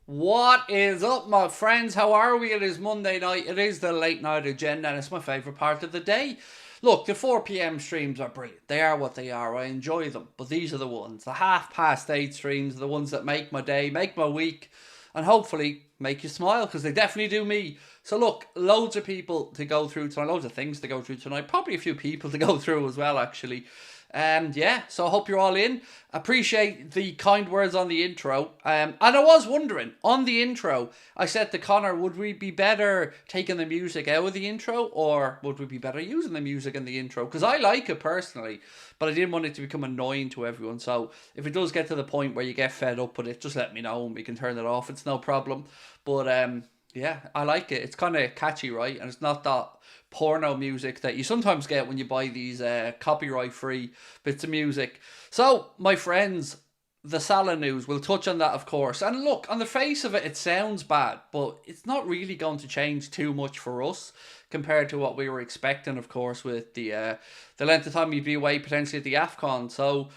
What is up, my friends? How are we? It is Monday night. It is the late night agenda, and it's my favourite part of the day. Look, the 4 p.m. streams are brilliant. They are what they are. I enjoy them. But these are the ones. The 8:30 streams are the ones that make my day, make my week, and hopefully make you smile, because they definitely do me. So look, loads of people to go through tonight, loads of things to go through tonight, probably a few people to go through as well, actually. And yeah, so I hope you're all in. Appreciate the kind words on the intro. And I was wondering, on the intro, I said to Connor, would we be better taking the music out of the intro, or would we be better using the music in the intro? Because I like it personally, but I didn't want it to become annoying to everyone. So if it does get to the point where you get fed up with it, just let me know and we can turn it off. It's no problem. But yeah, I like it. It's kind of catchy, right? And it's not that porno music that you sometimes get when you buy these copyright-free bits of music. So, my friends, the Salah news, we'll touch on that, of course. And look, on the face of it, it sounds bad, but it's not really going to change too much for us compared to what we were expecting, of course, with the length of time you'd be away potentially at the AFCON. So,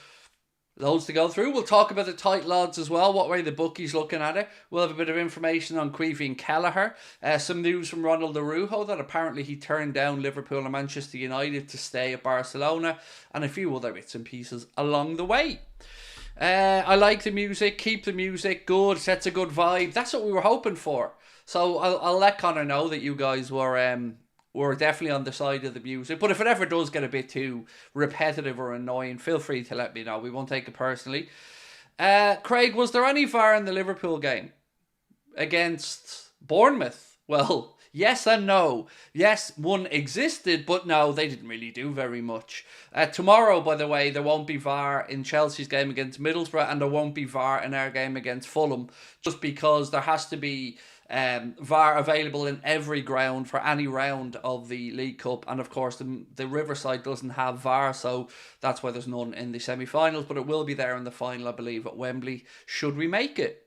loads to go through. We'll talk about the title odds as well, what way the bookies looking at it. We'll have a bit of information on Queevy and Kelleher. Some news from Ronald Araujo that apparently he turned down Liverpool and Manchester United to stay at Barcelona, and a few other bits and pieces along the way. I like the music, keep the music good, sets a good vibe. That's what we were hoping for. So I'll let Connor know that you guys were definitely on the side of the music. But if it ever does get a bit too repetitive or annoying, feel free to let me know. We won't take it personally. Craig, was there any VAR in the Liverpool game against Bournemouth? Well, yes and no. Yes, one existed, but no, they didn't really do very much. Tomorrow, by the way, there won't be VAR in Chelsea's game against Middlesbrough, and there won't be VAR in our game against Fulham, just because there has to be VAR available in every ground for any round of the League Cup, and of course the Riverside doesn't have VAR, so that's why there's none in the semi-finals, but it will be there in the final, I believe, at Wembley, should we make it.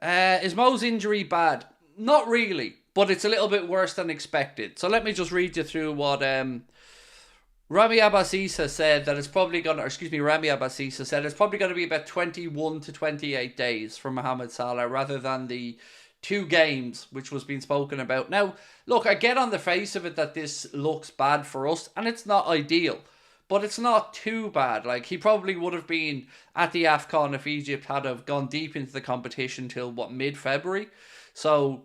Is Mo's injury bad? Not really, but it's a little bit worse than expected. So let me just read you through what Rami Abbasisa said, that it's probably going to, Rami Abbasisa said it's probably going to be about 21 to 28 days for Mohamed Salah, rather than the 2 games, which was being spoken about. Now, look, I get on the face of it that this looks bad for us, and it's not ideal, but it's not too bad. Like, he probably would have been at the AFCON if Egypt had have gone deep into the competition till, mid-February. So,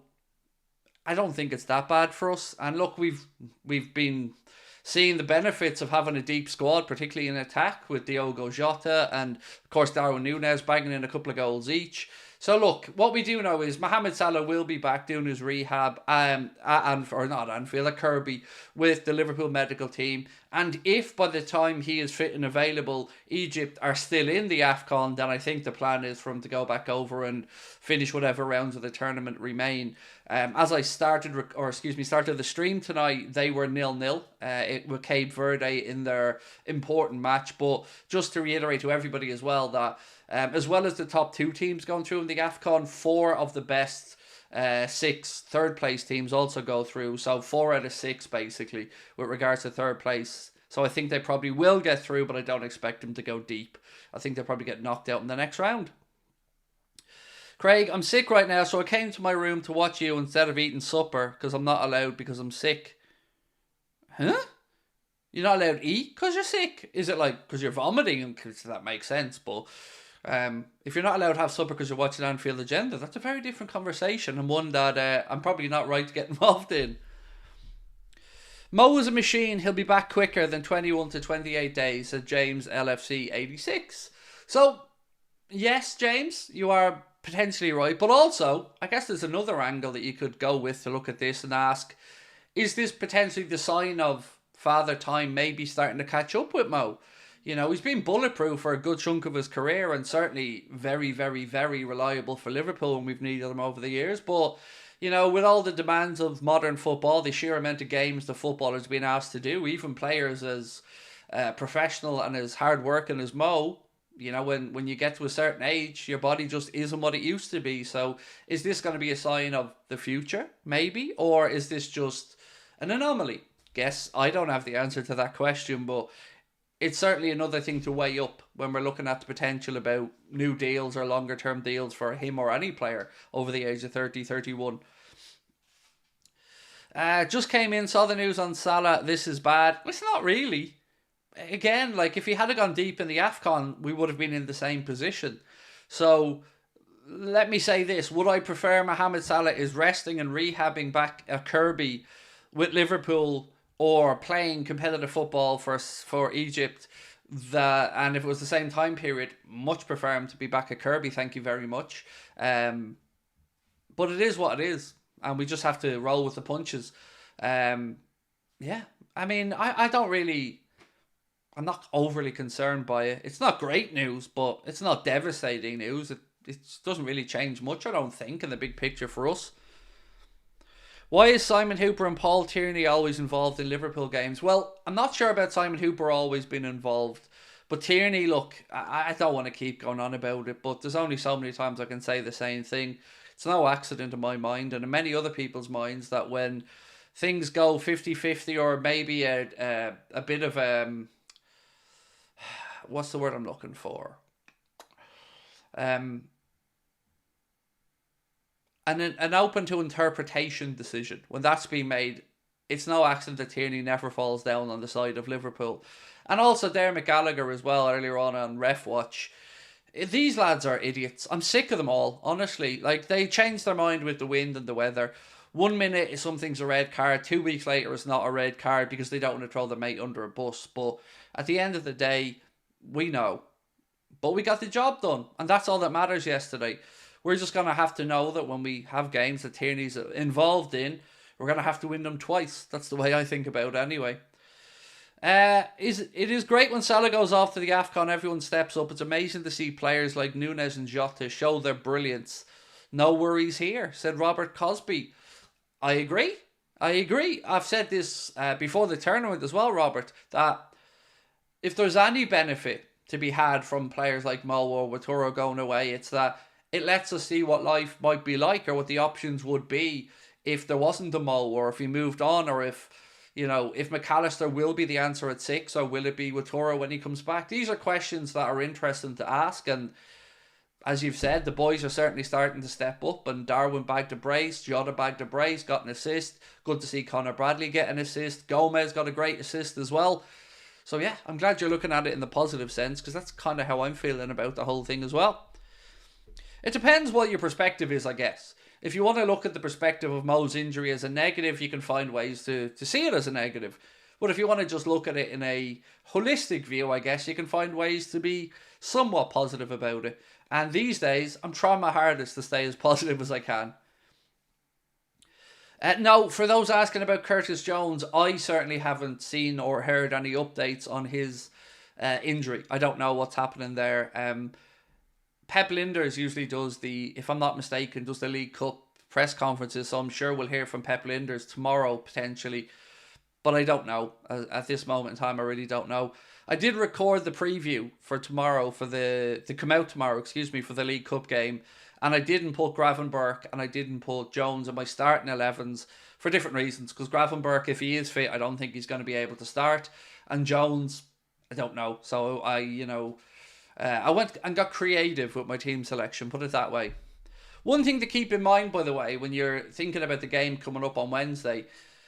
I don't think it's that bad for us. And look, we've been seeing the benefits of having a deep squad, particularly in attack, with Diogo Jota and, of course, Darwin Núñez banging in a couple of goals each. So look, what we do know is Mohamed Salah will be back doing his rehab at Kirby with the Liverpool medical team. And if by the time he is fit and available, Egypt are still in the AFCON, then I think the plan is for him to go back over and finish whatever rounds of the tournament remain. As I started the stream tonight, they were 0-0 with Cape Verde in their important match. But just to reiterate to everybody as well that as well as the top 2 teams going through in the AFCON, 4 of the best 6 third place teams also go through. So 4 out of 6 basically with regards to third place. So I think they probably will get through, but I don't expect them to go deep. I think they'll probably get knocked out in the next round. Craig, I'm sick right now, so I came to my room to watch you instead of eating supper because I'm not allowed because I'm sick. Huh? You're not allowed to eat because you're sick? Is it like because you're vomiting? Because that makes sense, but if you're not allowed to have supper because you're watching Anfield Agenda, that's a very different conversation, and one that I'm probably not right to get involved in. Mo is a machine. He'll be back quicker than 21 to 28 days, said James LFC 86. So, yes, James, you are potentially right, but also, I guess there's another angle that you could go with to look at this and ask, is this potentially the sign of Father Time maybe starting to catch up with Mo? You know, he's been bulletproof for a good chunk of his career and certainly very, very, very reliable for Liverpool, and we've needed him over the years. But, you know, with all the demands of modern football, the sheer amount of games the footballers been asked to do, even players as professional and as hard working as Mo, you know, when you get to a certain age, your body just isn't what it used to be. So is this going to be a sign of the future, maybe? Or is this just an anomaly? Guess I don't have the answer to that question, but it's certainly another thing to weigh up when we're looking at the potential about new deals or longer term deals for him or any player over the age of 30, 31. Just came in, saw the news on Salah. This is bad. It's not really. Again, like if he had gone deep in the AFCON, we would have been in the same position. So let me say this. Would I prefer Mohamed Salah is resting and rehabbing back at Kirby with Liverpool or playing competitive football for Egypt? And if it was the same time period, much prefer him to be back at Kirby. Thank you very much. But it is what it is. And we just have to roll with the punches. Yeah. I mean, I don't really... I'm not overly concerned by it. It's not great news, but it's not devastating news. It doesn't really change much, I don't think, in the big picture for us. Why is Simon Hooper and Paul Tierney always involved in Liverpool games? Well, I'm not sure about Simon Hooper always being involved. But Tierney, look, I don't want to keep going on about it, but there's only so many times I can say the same thing. It's no accident in my mind and in many other people's minds that when things go 50-50 or maybe a bit of... what's the word I'm looking for? An open to interpretation decision. When that's being made, it's no accident that Tierney never falls down on the side of Liverpool. And also Dermot Gallagher as well earlier on Ref Watch. These lads are idiots. I'm sick of them all, honestly. Like, they change their mind with the wind and the weather. 1 minute something's a red card, 2 weeks later it's not a red card because they don't want to throw their mate under a bus. But at the end of the day, we know. But we got the job done. And that's all that matters yesterday. We're just going to have to know that when we have games that Tierney's involved in, we're going to have to win them twice. That's the way I think about it anyway. It is great when Salah goes off to the AFCON, everyone steps up. It's amazing to see players like Nunes and Jota show their brilliance. No worries here, said Robert Cosby. I agree. I've said this before the tournament as well, Robert, that if there's any benefit to be had from players like Mo or Watoro going away, it's that it lets us see what life might be like or what the options would be if there wasn't a Mo or if he moved on or if McAllister will be the answer at 6 or will it be Watoro when he comes back. These are questions that are interesting to ask, and as you've said, the boys are certainly starting to step up, and Darwin bagged a brace, Jota bagged a brace, got an assist. Good to see Conor Bradley get an assist. Gomez got a great assist as well. So yeah, I'm glad you're looking at it in the positive sense because that's kind of how I'm feeling about the whole thing as well. It depends what your perspective is, I guess. If you want to look at the perspective of Mo's injury as a negative, you can find ways to see it as a negative. But if you want to just look at it in a holistic view, I guess you can find ways to be somewhat positive about it. And these days, I'm trying my hardest to stay as positive as I can. Now, for those asking about Curtis Jones, I certainly haven't seen or heard any updates on his injury. I don't know what's happening there. Pep Linders usually does if I'm not mistaken, does the League Cup press conferences. So I'm sure we'll hear from Pep Linders tomorrow, potentially. But I don't know. At this moment in time, I really don't know. I did record the preview for tomorrow, for to come out tomorrow, for the League Cup game. And I didn't put Gravenberch and I didn't put Jones in my starting 11s for different reasons. Because Gravenberch, if he is fit, I don't think he's going to be able to start. And Jones, I don't know. So I went and got creative with my team selection, put it that way. One thing to keep in mind, by the way, when you're thinking about the game coming up on Wednesday,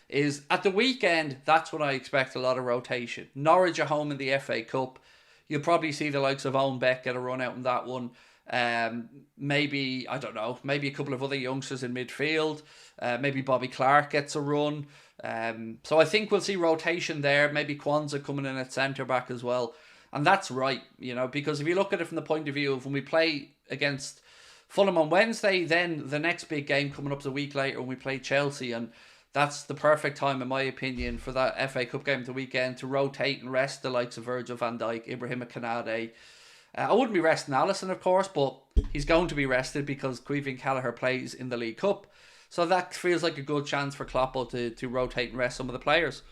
is at the weekend, that's when I expect a lot of rotation. Norwich at home in the FA Cup. You'll probably see the likes of Owen Beck get a run out in that one. Maybe a couple of other youngsters in midfield. Maybe Bobby Clark gets a run. So I think we'll see rotation there. Maybe Kwanzaa coming in at centre-back as well. And that's right, because if you look at it from the point of view of when we play against Fulham on Wednesday, then the next big game coming up is a week later when we play Chelsea, and that's the perfect time, in my opinion, for that FA Cup game at the weekend to rotate and rest the likes of Virgil van Dijk, Ibrahima Konate. I wouldn't be resting Alisson, of course, but he's going to be rested because Caoimhin Kelleher plays in the League Cup. So that feels like a good chance for Kloppo to rotate and rest some of the players.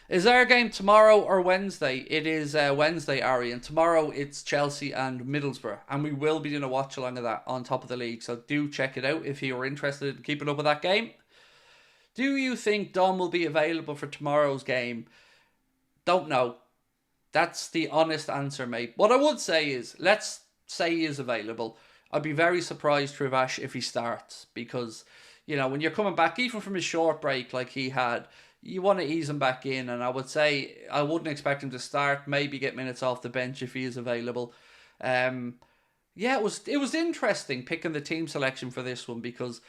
Is there a game tomorrow or Wednesday? It is Wednesday, Ari, and tomorrow it's Chelsea and Middlesbrough, and we will be doing a watch along of that on top of the league, so do check it out if you're interested in keeping up with that game. Do you think Dom will be available for tomorrow's game? Don't know. That's the honest answer, mate. What I would say is, let's say he is available. I'd be very surprised, Trivash, if he starts, because, you know, when you're coming back, even from a short break like he had, you want to ease him back in, and I would say I wouldn't expect him to start, maybe get minutes off the bench if he is available. Yeah, it was interesting picking the team selection for this one, because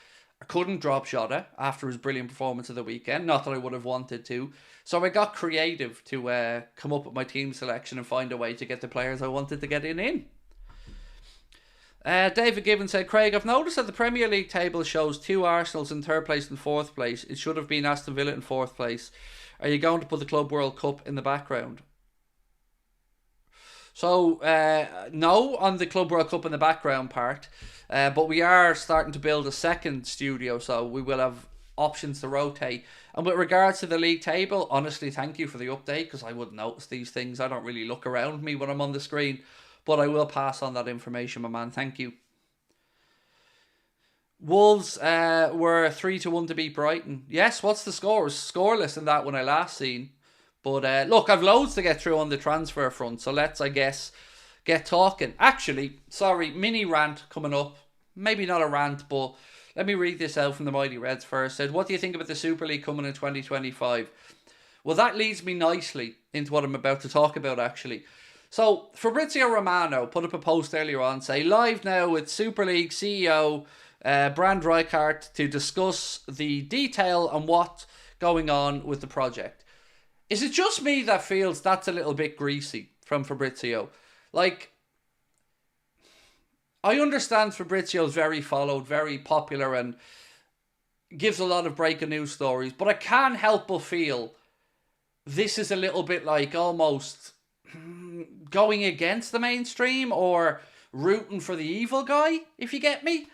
I couldn't drop Jota after his brilliant performance of the weekend. Not that I would have wanted to. So I got creative to come up with my team selection and find a way to get the players I wanted to get in. David Gibbon said, Craig, I've noticed that the Premier League table shows 2 Arsenals in 3rd place and 4th place. It should have been Aston Villa in 4th place. Are you going to put the Club World Cup in the background? So, no, on the Club World Cup in the background part. But we are starting to build a second studio, so we will have options to rotate. And with regards to the league table, honestly, thank you for the update, because I wouldn't notice these things. I don't really look around me when I'm on the screen. But I will pass on that information, my man. Thank you. Wolves were 3-1 to beat Brighton. Yes, what's the score? It was scoreless in that when I last seen. But look, I've loads to get through on the transfer front, so let's, I guess, get talking. Actually, sorry, mini rant coming up. Maybe not a rant, but let me read this out from the Mighty Reds first. Said, what do you think about the Super League coming in 2025? Well, that leads me nicely into what I'm about to talk about, actually. So, Fabrizio Romano put up a post earlier on, say, live now with Super League CEO Brand Rijkaard to discuss the detail on what's going on with the project. Is it just me that feels that's a little bit greasy from Fabrizio? Like, I understand Fabrizio's very followed, very popular, and gives a lot of breaking news stories, but I can't help but feel this is a little bit like almost going against the mainstream or rooting for the evil guy, if you get me.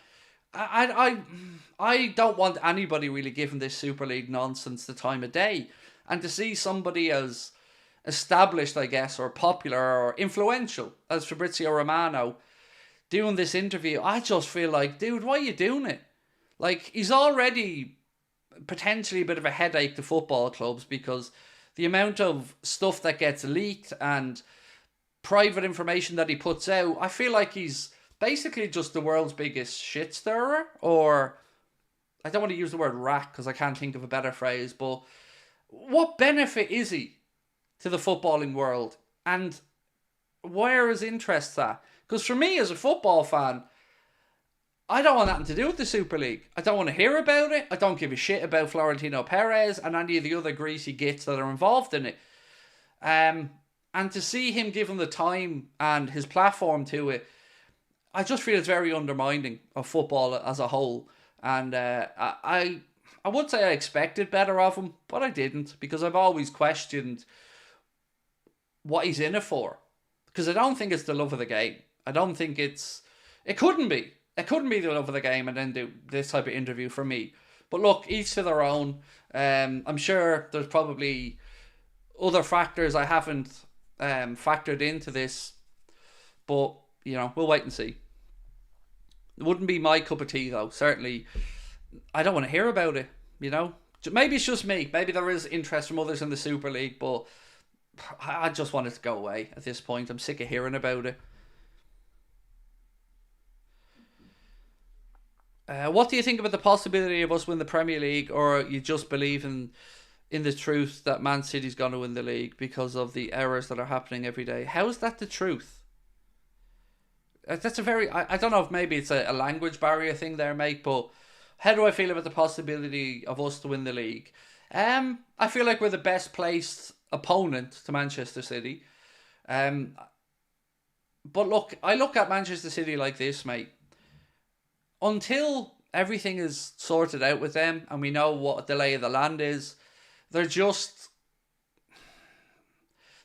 I don't want anybody really giving this Super League nonsense the time of day. And to see somebody as established, I guess, or popular or influential as Fabrizio Romano doing this interview, I just feel like, dude, why are you doing it? Like, he's already potentially a bit of a headache to football clubs, because the amount of stuff that gets leaked and private information that he puts out, I feel like he's basically just the world's biggest shit stirrer. Or, I don't want to use the word rat because I can't think of a better phrase, but what benefit is he to the footballing world? And where are his interests at? Because for me, as a football fan, I don't want nothing to do with the Super League. I don't want to hear about it. I don't give a shit about Florentino Perez and any of the other greasy gits that are involved in it. And to see him given the time and his platform to it, I just feel it's very undermining of football as a whole. And I would say I expected better of him, but I didn't, because I've always questioned what he's in it for. Because I don't think it's the love of the game. I don't think it couldn't be. It couldn't be the love of the game and then do this type of interview for me. But look, each to their own. I'm sure there's probably other factors I haven't factored into this. But, you know, we'll wait and see. It wouldn't be my cup of tea, though. Certainly, I don't want to hear about it, you know. Maybe it's just me. Maybe there is interest from others in the Super League, but I just want it to go away at this point. I'm sick of hearing about it. What do you think about the possibility of us win the Premier League, or you just believe in the truth that Man City's going to win the league because of the errors that are happening every day? How is that the truth? That's a very... I don't know if maybe it's a language barrier thing there, mate, but how do I feel about the possibility of us to win the league? I feel like we're the best placed opponent to Manchester City. But look, I look at Manchester City like this, mate. Until everything is sorted out with them and we know what the lay of the land is, they're just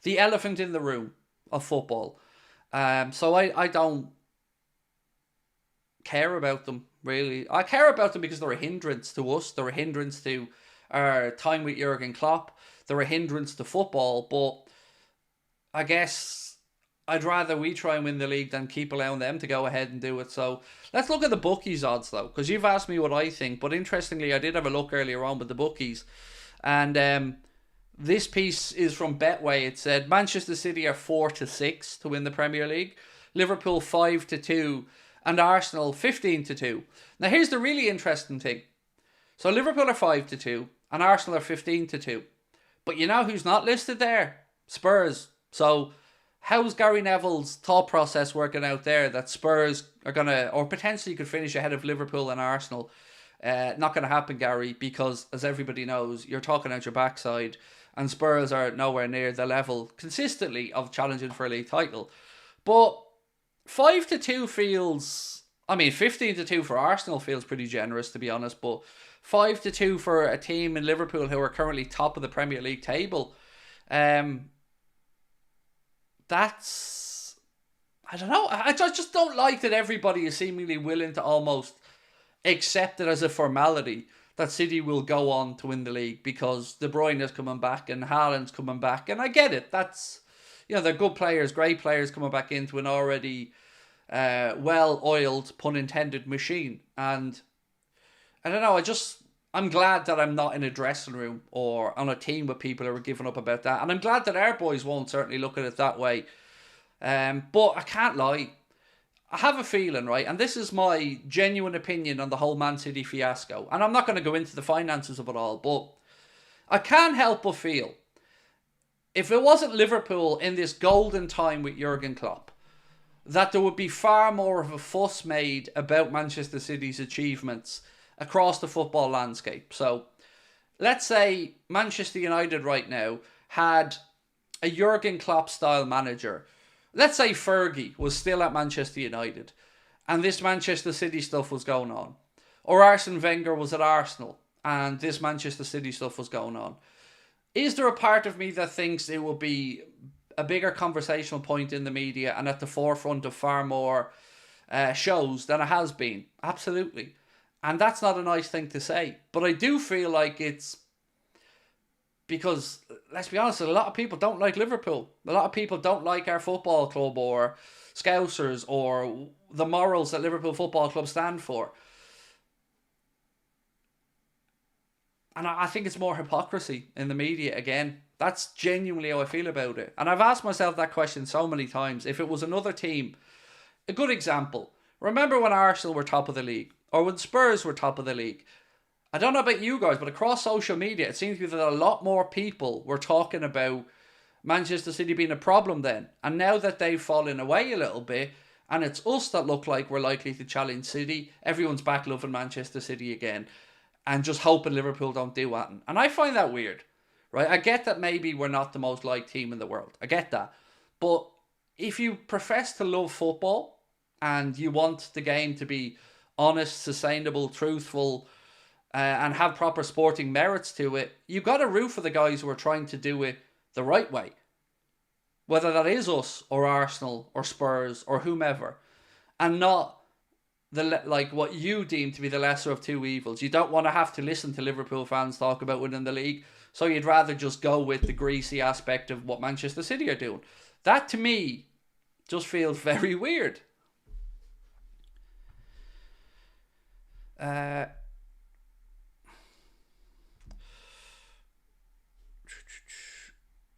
the elephant in the room of football. So I don't care about them, really. I care about them because they're a hindrance to us. They're a hindrance to our time with Jurgen Klopp. They're a hindrance to football. But I guess I'd rather we try and win the league than keep allowing them to go ahead and do it. So let's look at the bookies odds, though, because you've asked me what I think. But interestingly, I did have a look earlier on with the bookies. And This piece is from Betway. It said Manchester City are 4-6 to win the Premier League, Liverpool 5-2, and Arsenal 15-2. Now here's the really interesting thing. So Liverpool are 5-2 and Arsenal are 15-2. But you know who's not listed there? Spurs. So how's Gary Neville's thought process working out there that Spurs are going to, or potentially could finish ahead of Liverpool and Arsenal? Not going to happen, Gary, because as everybody knows, you're talking out your backside and Spurs are nowhere near the level consistently of challenging for a league title. But 5-2 feels, 15-2 for Arsenal feels pretty generous, to be honest, but 5-2 for a team in Liverpool who are currently top of the Premier League table. That's, I don't know. I just don't like that everybody is seemingly willing to almost accept it as a formality that City will go on to win the league because De Bruyne is coming back and Haaland's coming back. And I get it. That's, they're good players, great players coming back into an already well-oiled, pun intended, machine. And I don't know, I'm glad that I'm not in a dressing room or on a team with people who are giving up about that. And I'm glad that our boys won't certainly look at it that way. But I can't lie. I have a feeling, right, and this is my genuine opinion on the whole Man City fiasco, and I'm not going to go into the finances of it all, but I can't help but feel, if it wasn't Liverpool in this golden time with Jurgen Klopp, that there would be far more of a fuss made about Manchester City's achievements across the football landscape. So, let's say Manchester United right now had a Jurgen Klopp-style manager. Let's say Fergie was still at Manchester United and this Manchester City stuff was going on. Or Arsene Wenger was at Arsenal and this Manchester City stuff was going on. Is there a part of me that thinks it will be a bigger conversational point in the media and at the forefront of far more shows than it has been? Absolutely. And that's not a nice thing to say. But I do feel like it's because, let's be honest, a lot of people don't like Liverpool. A lot of people don't like our football club or Scousers or the morals that Liverpool Football Club stand for. And I think it's more hypocrisy in the media again. That's genuinely how I feel about it. And I've asked myself that question so many times. If it was another team, a good example. Remember when Arsenal were top of the league? Or when Spurs were top of the league? I don't know about you guys, but across social media, it seems to be that a lot more people were talking about Manchester City being a problem then. And now that they've fallen away a little bit, and it's us that look like we're likely to challenge City, everyone's back loving Manchester City again, and just hoping Liverpool don't do that. And I find that weird, right? I get that maybe we're not the most liked team in the world. I get that. But if you profess to love football, and you want the game to be honest, sustainable, truthful, and have proper sporting merits to it, you've got to root for the guys who are trying to do it the right way. Whether that is us, or Arsenal, or Spurs, or whomever. And not what you deem to be the lesser of two evils. You don't want to have to listen to Liverpool fans talk about winning the league, so you'd rather just go with the greasy aspect of what Manchester City are doing. That, to me, just feels very weird.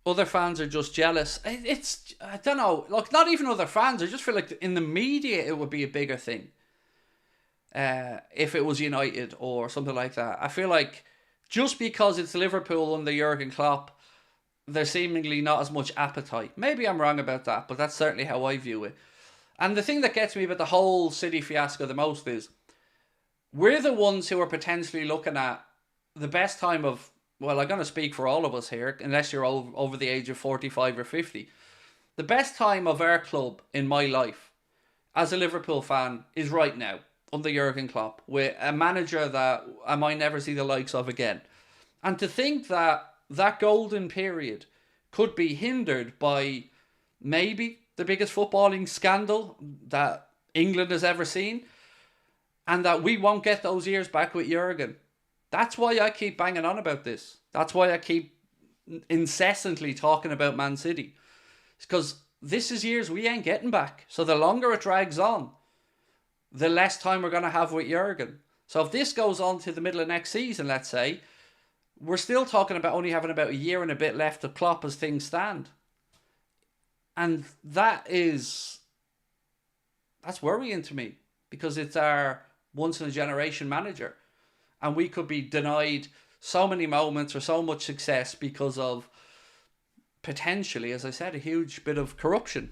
Other fans are just jealous. It's, I don't know, look, not even other fans. I just feel like in the media it would be a bigger thing. If it was United or something like that. I feel like just because it's Liverpool under Jurgen Klopp, there's seemingly not as much appetite. Maybe I'm wrong about that, but that's certainly how I view it. And the thing that gets me about the whole City fiasco the most is we're the ones who are potentially looking at the best time of, well, I'm going to speak for all of us here, unless you're over the age of 45 or 50. The best time of our club in my life as a Liverpool fan is right now, under Jurgen Klopp, with a manager that I might never see the likes of again. And to think that that golden period could be hindered by maybe the biggest footballing scandal that England has ever seen, and that we won't get those years back with Jurgen. That's why I keep banging on about this. That's why I keep incessantly talking about Man City. It's because this is years we ain't getting back. So the longer it drags on, the less time we're going to have with Jurgen. So if this goes on to the middle of next season, let's say, We're still talking about only having about a year and a bit left of Klopp as things stand. And that's worrying to me, because it's our once in a generation manager. And we could be denied so many moments or so much success because of potentially, as I said, a huge bit of corruption.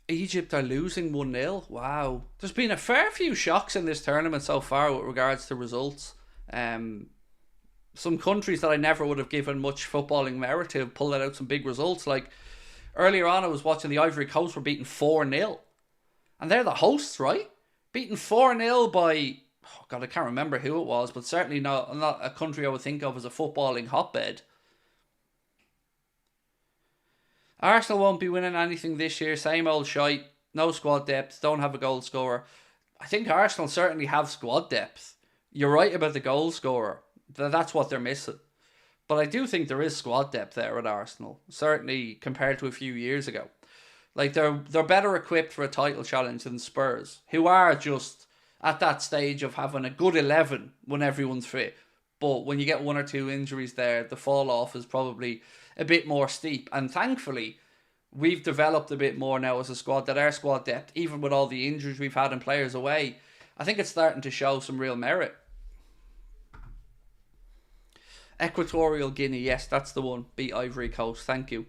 Egypt are losing 1-0. Wow. There's been a fair few shocks in this tournament so far with regards to results. Some countries that I never would have given much footballing merit to have pulled out some big results. Like earlier on, I was watching the Ivory Coast were beaten 4-0. And they're the hosts, right? Beaten 4-0 by, oh God, I can't remember who it was, but certainly not a country I would think of as a footballing hotbed. Arsenal won't be winning anything this year. Same old shite. No squad depth. Don't have a goal scorer. I think Arsenal certainly have squad depth. You're right about the goal scorer. That's what they're missing. But I do think there is squad depth there at Arsenal. Certainly compared to a few years ago. Like they're better equipped for a title challenge than Spurs, who are just at that stage of having a good 11 when everyone's fit. But when you get one or two injuries there, the fall off is probably a bit more steep. And thankfully, we've developed a bit more now as a squad, that our squad depth, even with all the injuries we've had and players away, I think it's starting to show some real merit. Equatorial Guinea, yes, that's the one. Beat Ivory Coast, thank you.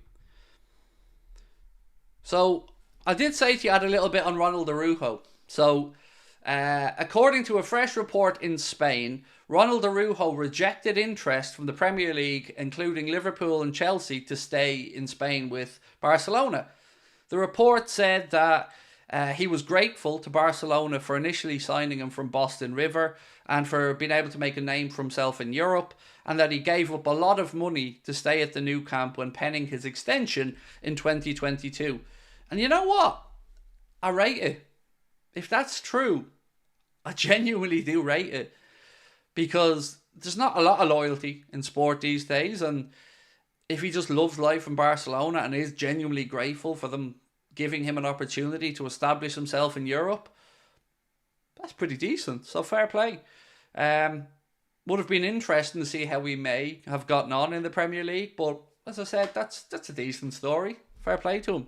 So, I did say to you I had a little bit on Ronald Araujo. So, according to a fresh report in Spain, Ronald Araujo rejected interest from the Premier League, including Liverpool and Chelsea, to stay in Spain with Barcelona. The report said that he was grateful to Barcelona for initially signing him from Boston River and for being able to make a name for himself in Europe, and that he gave up a lot of money to stay at the new camp when penning his extension in 2022. And you know what? I rate it. If that's true, I genuinely do rate it. Because there's not a lot of loyalty in sport these days, and if he just loves life in Barcelona and is genuinely grateful for them giving him an opportunity to establish himself in Europe, that's pretty decent. So fair play. Would have been interesting to see how we may have gotten on in the Premier League, but as I said, that's a decent story. Fair play to him.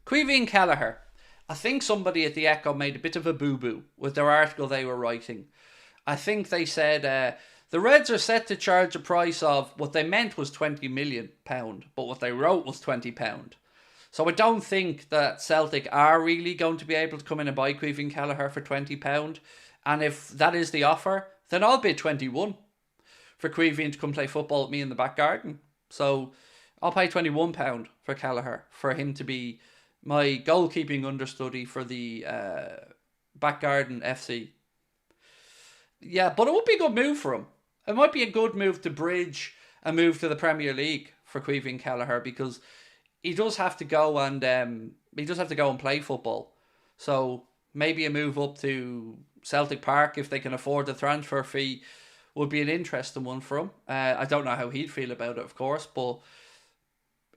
Caoimhín Kelleher. I think somebody at the Echo made a bit of a boo-boo with their article they were writing. I think they said the Reds are set to charge a price of, what they meant was £20 million, but what they wrote was £20. So I don't think that Celtic are really going to be able to come in and buy Caoimhín Kelleher for £20. And if that is the offer, then I'll bid 21 for Caoimhín to come play football with me in the back garden. So I'll pay £21 for Kelleher, for him to be my goalkeeping understudy for the back garden FC. Yeah, but it would be a good move for him. It might be a good move to bridge a move to the Premier League for Caoimhín Kelleher, because he does have to go and play football. So maybe a move up to Celtic Park, if they can afford the transfer fee, would be an interesting one for him. I don't know how he'd feel about it, of course, but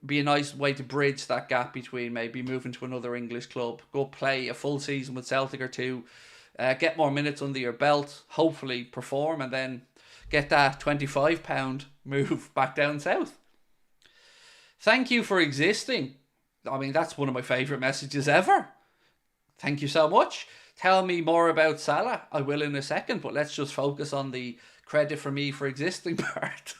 be a nice way to bridge that gap between maybe moving to another English club, go play a full season with Celtic or two, get more minutes under your belt, hopefully perform, and then get that £25 move back down south. Thank you for existing. I mean, that's one of my favourite messages ever. Thank you so much. Tell me more about Salah. I will in a second, but let's just focus on the credit for me for existing part.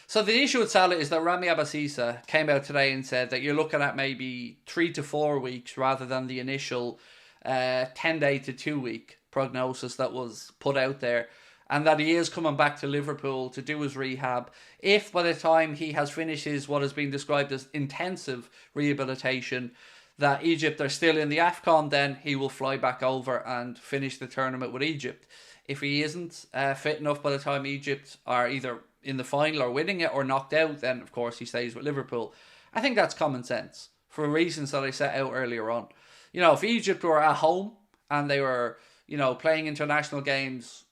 So the issue with Salah is that Rami Abasisa came out today and said that you're looking at maybe 3 to 4 weeks rather than the initial 10-day to 2-week prognosis that was put out there, and that he is coming back to Liverpool to do his rehab. If by the time he has finished his what has been described as intensive rehabilitation, that Egypt are still in the AFCON, then he will fly back over and finish the tournament with Egypt. If he isn't fit enough by the time Egypt are either in the final or winning it or knocked out, then of course he stays with Liverpool. I think that's common sense for reasons that I set out earlier on. You know, if Egypt were at home and they were, you know, playing international games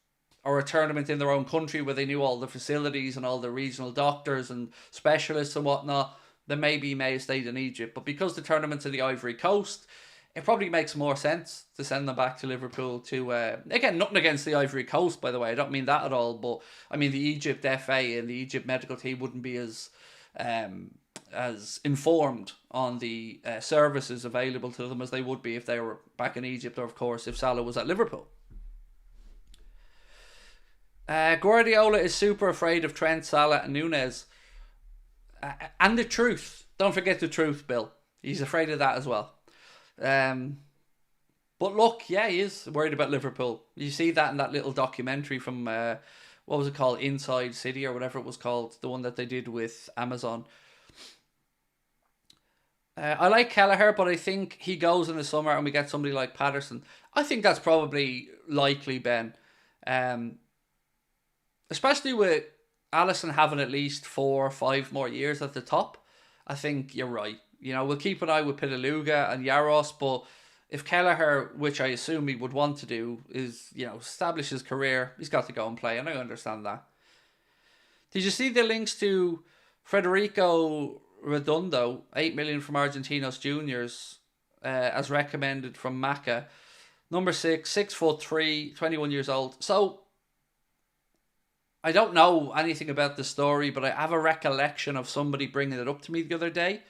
or a tournament in their own country where they knew all the facilities and all the regional doctors and specialists and whatnot, then maybe he may have stayed in Egypt. But because the tournament's in the Ivory Coast, it probably makes more sense to send them back to Liverpool to, again, nothing against the Ivory Coast, by the way, I don't mean that at all, but I mean the Egypt FA and the Egypt medical team wouldn't be as informed on the services available to them as they would be if they were back in Egypt, or of course if Salah was at Liverpool. Guardiola is super afraid of Trent, Salah and Nunez. And the truth. Don't forget the truth, Bill. He's afraid of that as well. But look, yeah, he is worried about Liverpool. You see that in that little documentary from, what was it called? Inside City or whatever it was called. The one that they did with Amazon. I like Kelleher, but I think he goes in the summer and we get somebody like Patterson. I think that's probably likely, Ben. Especially with Alisson having at least 4 or 5 more years at the top. I think you're right. You know, we'll keep an eye with Pitaluga and Yaros, but if Kelleher, which I assume he would want to do, is, you know, establish his career, he's got to go and play, and I understand that. Did you see the links to Federico Redondo, 8 million from Argentinos Juniors, as recommended from Macca? Number 6, 6'3", 21 years old. So, I don't know anything about the story, but I have a recollection of somebody bringing it up to me the other day.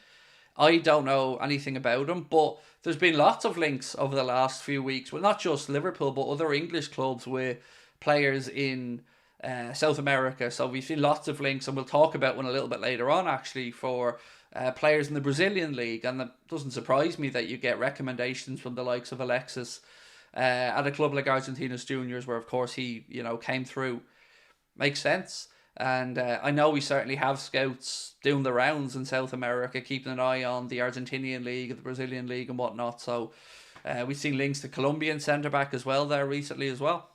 I don't know anything about him, but there's been lots of links over the last few weeks, well, not just Liverpool, but other English clubs with players in South America. So we've seen lots of links, and we'll talk about one a little bit later on, actually, for players in the Brazilian league. And it doesn't surprise me that you get recommendations from the likes of Alexis at a club like Argentinos Juniors, where, of course, he, you know, came through. Makes sense. And I know we certainly have scouts doing the rounds in South America, keeping an eye on the Argentinian league, the Brazilian league and whatnot. So we've seen links to Colombian centre-back as well there recently as well.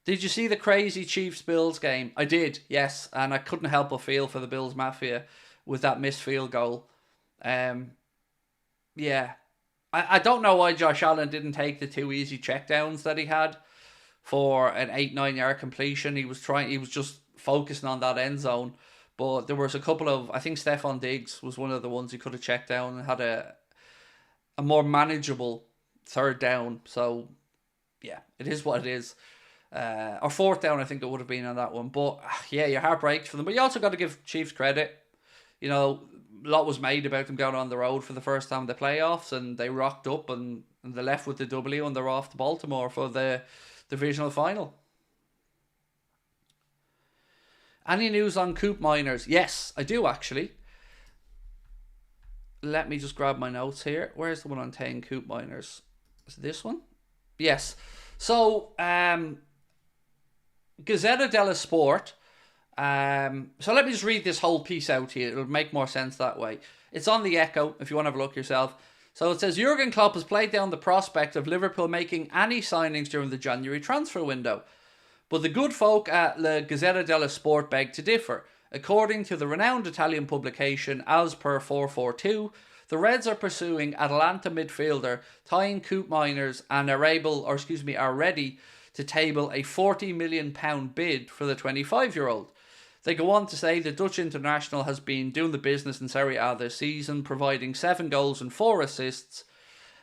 Did you see the crazy Chiefs-Bills game? I did, yes. And I couldn't help but feel for the Bills Mafia with that missed field goal. Yeah. I don't know why Josh Allen didn't take the 2 easy checkdowns that he had for an 8-9 yard completion. He was just focusing on that end zone. But there was a couple of, I think Stephon Diggs was one of the ones he could have checked down and had a more manageable 3rd down. So, yeah, it is what it is. Or 4th down, I think it would have been on that one. But, yeah, your heart breaks for them. But you also got to give Chiefs credit. You know, a lot was made about them going on the road for the first time in the playoffs, and they rocked up and they left with the W, and they're off to Baltimore for the divisional final. Any news on Koopmeiners? Yes, I do actually. Let me just grab my notes here. Where's the one on 10 Koopmeiners? Is it this one? Yes. So, Gazzetta dello Sport. So let me just read this whole piece out to you. It'll make more sense that way. It's on the Echo if you want to have a look yourself. So it says, Jurgen Klopp has played down the prospect of Liverpool making any signings during the January transfer window. But the good folk at La Gazzetta dello Sport beg to differ. According to the renowned Italian publication, as per 442, the Reds are pursuing Atalanta midfielder Tyne Koopmeiners and are ready to table a £40 million bid for the 25-year-old. They go on to say the Dutch international has been doing the business in Serie A this season, providing 7 goals and 4 assists.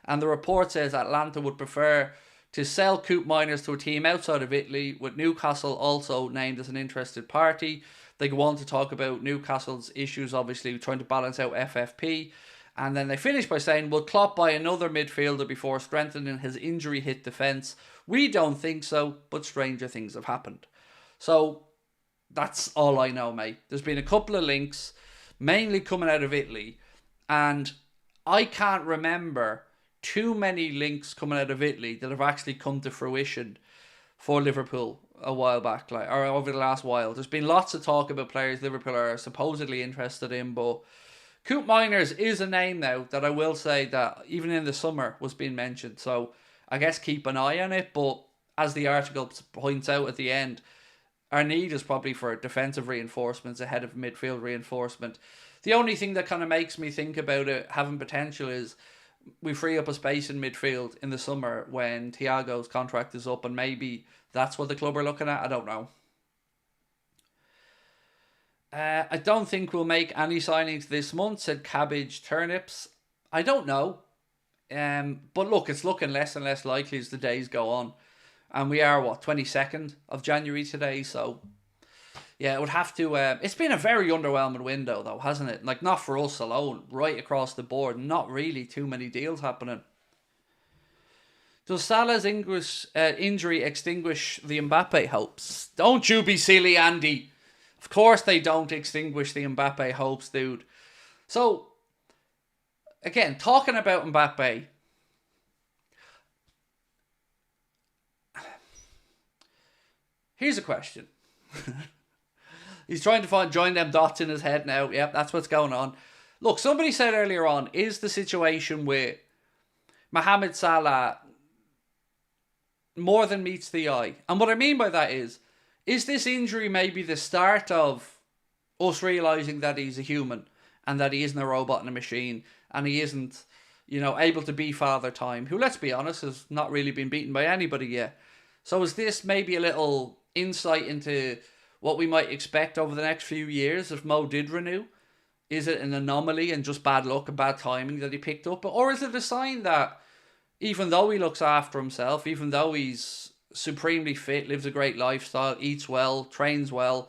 And the report says Atalanta would prefer to sell Koopmeiners to a team outside of Italy, with Newcastle also named as an interested party. They go on to talk about Newcastle's issues, obviously trying to balance out FFP. And then they finish by saying, will Klopp buy another midfielder before strengthening his injury-hit defence? We don't think so, but stranger things have happened. So that's all I know, mate. There's been a couple of links, mainly coming out of Italy, and I can't remember too many links coming out of Italy that have actually come to fruition for Liverpool a while back, or over the last while. There's been lots of talk about players Liverpool are supposedly interested in, but Koopmeiners is a name now that I will say that even in the summer was being mentioned. So I guess keep an eye on it, but as the article points out at the end, our need is probably for defensive reinforcements ahead of midfield reinforcement. The only thing that kind of makes me think about it having potential is we free up a space in midfield in the summer when Thiago's contract is up, and maybe that's what the club are looking at. I don't know. I don't think we'll make any signings this month, said Cabbage Turnips. I don't know. But look, it's looking less and less likely as the days go on. And we are, 22nd of January today, so yeah, it would have to... it's been a very underwhelming window, though, hasn't it? Like, not for us alone, right across the board. Not really too many deals happening. Does Salah's injury extinguish the Mbappe hopes? Don't you be silly, Andy. Of course they don't extinguish the Mbappe hopes, dude. So, again, talking about Mbappe... Here's a question. He's trying to join them dots in his head now. Yep, that's what's going on. Look, somebody said earlier on, is the situation with Mohamed Salah more than meets the eye? And what I mean by that is this injury maybe the start of us realising that he's a human and that he isn't a robot and a machine and he isn't, able to be Father Time, who, let's be honest, has not really been beaten by anybody yet. So is this maybe a little insight into what we might expect over the next few years if Mo did renew? Is it an anomaly and just bad luck and bad timing that he picked up? Or is it a sign that even though he looks after himself, even though he's supremely fit, lives a great lifestyle, eats well, trains well,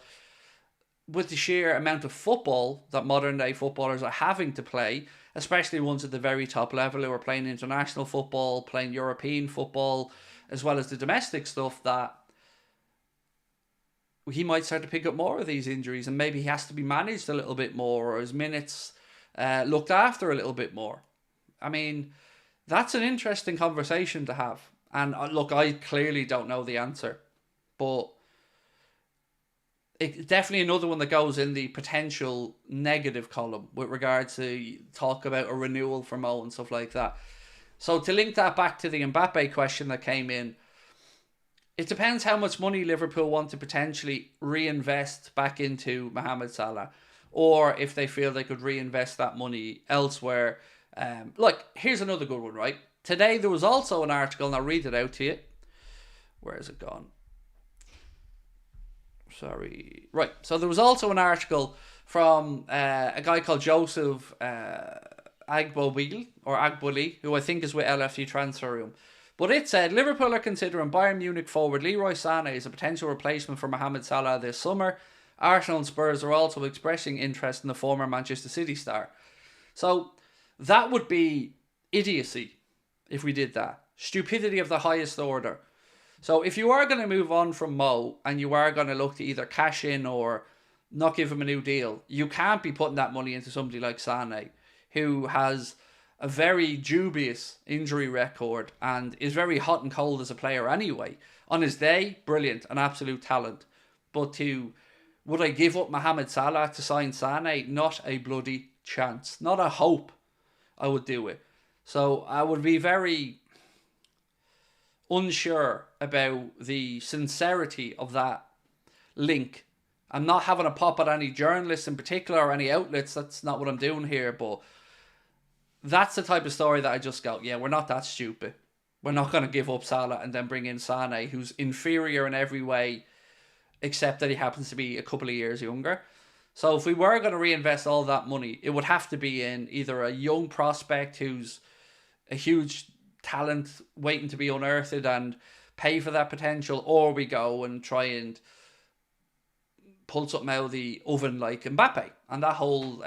with the sheer amount of football that modern day footballers are having to play, especially ones at the very top level who are playing international football, playing European football, as well as the domestic stuff, that he might start to pick up more of these injuries and maybe he has to be managed a little bit more or his minutes looked after a little bit more. I mean, that's an interesting conversation to have. And look, I clearly don't know the answer. But it's definitely another one that goes in the potential negative column with regard to talk about a renewal for Mo and stuff like that. So to link that back to the Mbappe question that came in, it depends how much money Liverpool want to potentially reinvest back into Mohamed Salah, or if they feel they could reinvest that money elsewhere. Look, here's another good one, right? Today there was also an article, and I'll read it out to you. Where has it gone? Sorry. Right, so there was also an article from a guy called Joseph Agboli, who I think is with LFC Transfer Room. But it said, Liverpool are considering Bayern Munich forward Leroy Sané as a potential replacement for Mohamed Salah this summer. Arsenal and Spurs are also expressing interest in the former Manchester City star. So that would be idiocy if we did that. Stupidity of the highest order. So if you are going to move on from Mo and you are going to look to either cash in or not give him a new deal, you can't be putting that money into somebody like Sané, who has a very dubious injury record and is very hot and cold as a player anyway. On his day, brilliant, an absolute talent. But would I give up Mohamed Salah to sign Sané? Not a bloody chance. Not a hope I would do it. So I would be very unsure about the sincerity of that link. I'm not having a pop at any journalists in particular or any outlets. That's not what I'm doing here, but that's the type of story that I just go, yeah, we're not that stupid. We're not going to give up Salah and then bring in Sané, who's inferior in every way, except that he happens to be a couple of years younger. So if we were going to reinvest all that money, it would have to be in either a young prospect who's a huge talent waiting to be unearthed and pay for that potential, or we go and try and pull something out of the oven like Mbappe. And that whole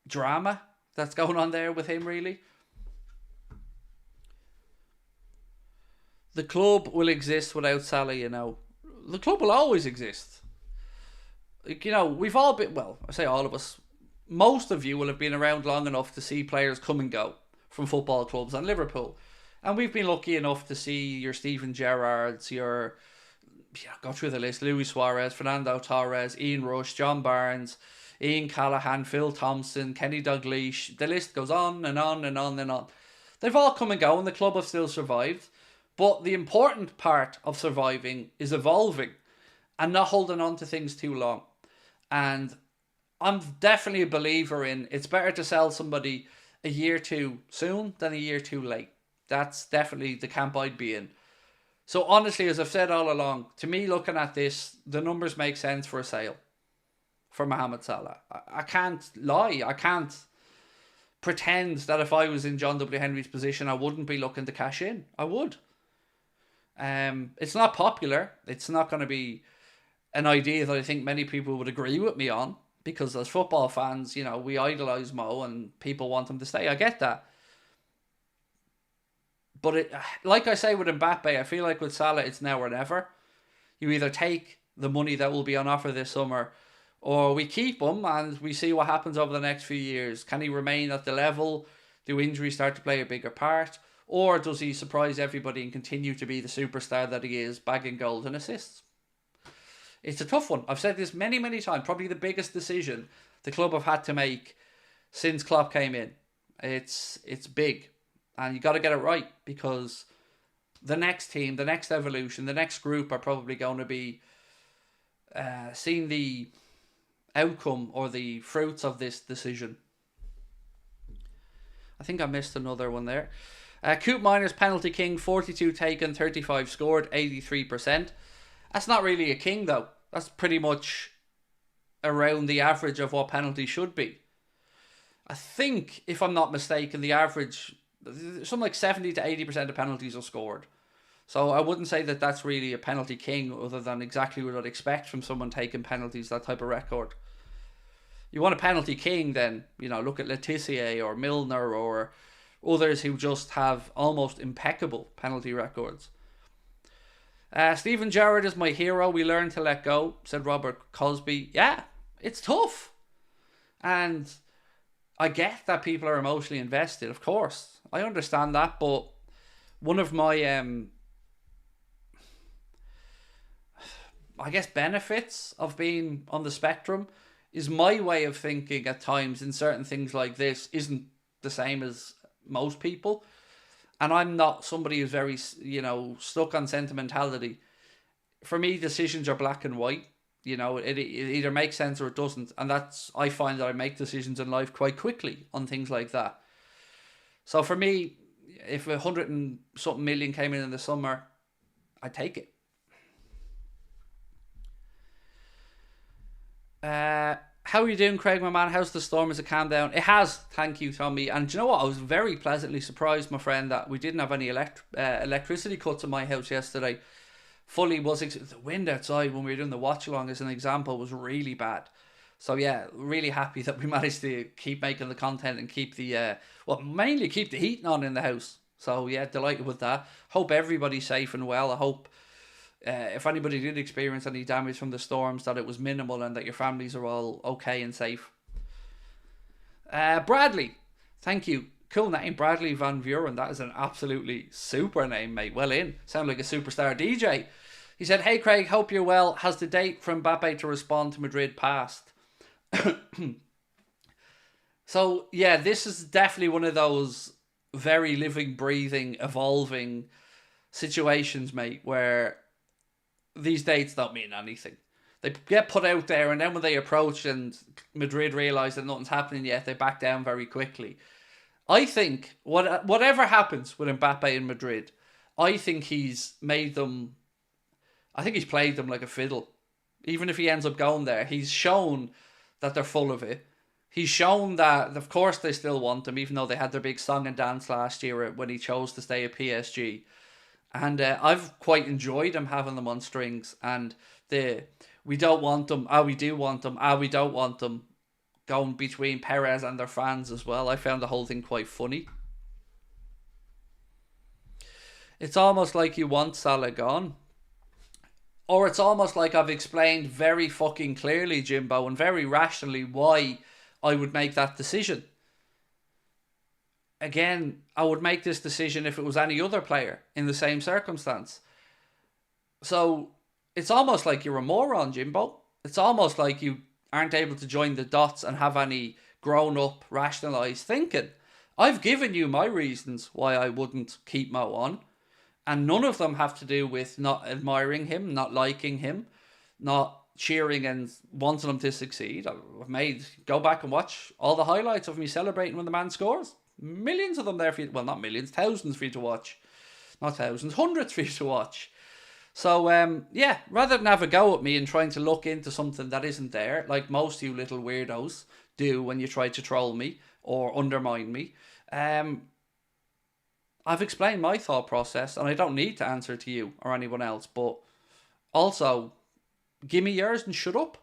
drama that's going on there with him, really. The club will exist without Salah, The club will always exist. We've all been, well, I say all of us, most of you will have been around long enough to see players come and go from football clubs and Liverpool. And we've been lucky enough to see your Steven Gerrards, go through the list, Luis Suarez, Fernando Torres, Ian Rush, John Barnes, Ian Callahan, Phil Thompson, Kenny Dalglish. The list goes on and on and on and on. They've all come and go and the club have still survived. But the important part of surviving is evolving and not holding on to things too long. And I'm definitely a believer in it's better to sell somebody a year too soon than a year too late. That's definitely the camp I'd be in. So honestly, as I've said all along, to me looking at this, the numbers make sense for a sale for Mohamed Salah. I can't lie. I can't pretend that if I was in John W. Henry's position, I wouldn't be looking to cash in. I would. It's not popular. It's not going to be an idea that I think many people would agree with me on, because as football fans, you know, we idolise Mo and people want him to stay. I get that. But it, like I say with Mbappe, I feel like with Salah, it's now or never. You either take the money that will be on offer this summer, or we keep him and we see what happens over the next few years. Can he remain at the level? Do injuries start to play a bigger part? Or does he surprise everybody and continue to be the superstar that he is, bagging goals and assists? It's a tough one. I've said this many, many times. Probably the biggest decision the club have had to make since Klopp came in. It's big. And you got to get it right, because the next team, the next evolution, the next group are probably going to be seeing the outcome or the fruits of this decision. I think I missed another one there. Koopmeiners penalty king, 42 taken, 35 scored, 83%. That's not really a king though. That's pretty much around the average of what penalties should be. I think, if I'm not mistaken, the average, something like 70 to 80% of penalties are scored. So I wouldn't say that that's really a penalty king, other than exactly what I'd expect from someone taking penalties, that type of record. You want a penalty king, then, you know, look at Letitia or Milner or others who just have almost impeccable penalty records. Steven Gerrard is my hero. We learn to let go, said Robert Cosby. Yeah, it's tough. And I get that people are emotionally invested, of course. I understand that, but one of my, I guess, benefits of being on the spectrum is my way of thinking at times in certain things like this isn't the same as most people. And I'm not somebody who's very, you know, stuck on sentimentality. For me, decisions are black and white. You know, it either makes sense or it doesn't. And that's, I find that I make decisions in life quite quickly on things like that. So for me, if 100 and something million came in the summer, I'd take it. How are you doing, Craig, my man? How's the storm? Has it calmed down? It has, thank you, Tommy. And do you know what? I was very pleasantly surprised, my friend, that we didn't have any electricity cuts in my house yesterday. Fully was the wind outside when we were doing the watch along, as an example, was really bad. So yeah, really happy that we managed to keep making the content and keep the mainly keep the heating on in the house. So yeah, delighted with that. Hope everybody's safe and well. I hope if anybody did experience any damage from the storms, that it was minimal and that your families are all okay and safe. Bradley, thank you. Cool name, Bradley Van Vuren. That is an absolutely super name, mate. Well in. Sound like a superstar DJ. He said, hey Craig, hope you're well. Has the date for Mbappe to respond to Madrid passed? So yeah, this is definitely one of those very living, breathing, evolving situations, mate, where these dates don't mean anything. They get put out there, and then when they approach and Madrid realise that nothing's happening yet, they back down very quickly. I think whatever happens with Mbappe in Madrid, I think he's made them, I think he's played them like a fiddle. Even if he ends up going there, he's shown that they're full of it. He's shown that, of course, they still want him, even though they had their big song and dance last year when he chose to stay at PSG. And I've quite enjoyed him having them on strings. And we don't want them, we do want them, we don't want them, going between Perez and their fans as well. I found the whole thing quite funny. It's almost like you want Salah gone. Or it's almost like I've explained very fucking clearly, Jimbo, and very rationally why I would make that decision. Again, I would make this decision if it was any other player in the same circumstance. So it's almost like you're a moron, Jimbo. It's almost like you aren't able to join the dots and have any grown-up, rationalised thinking. I've given you my reasons why I wouldn't keep Mo on, and none of them have to do with not admiring him, not liking him, not cheering and wanting him to succeed. Go back and watch all the highlights of me celebrating when the man scores. Millions of them there for you, well, not millions, thousands for you to watch. Not thousands, hundreds for you to watch. So, yeah, rather than have a go at me and trying to look into something that isn't there, like most of you little weirdos do when you try to troll me or undermine me, I've explained my thought process and I don't need to answer to you or anyone else, but also, give me yours and shut up.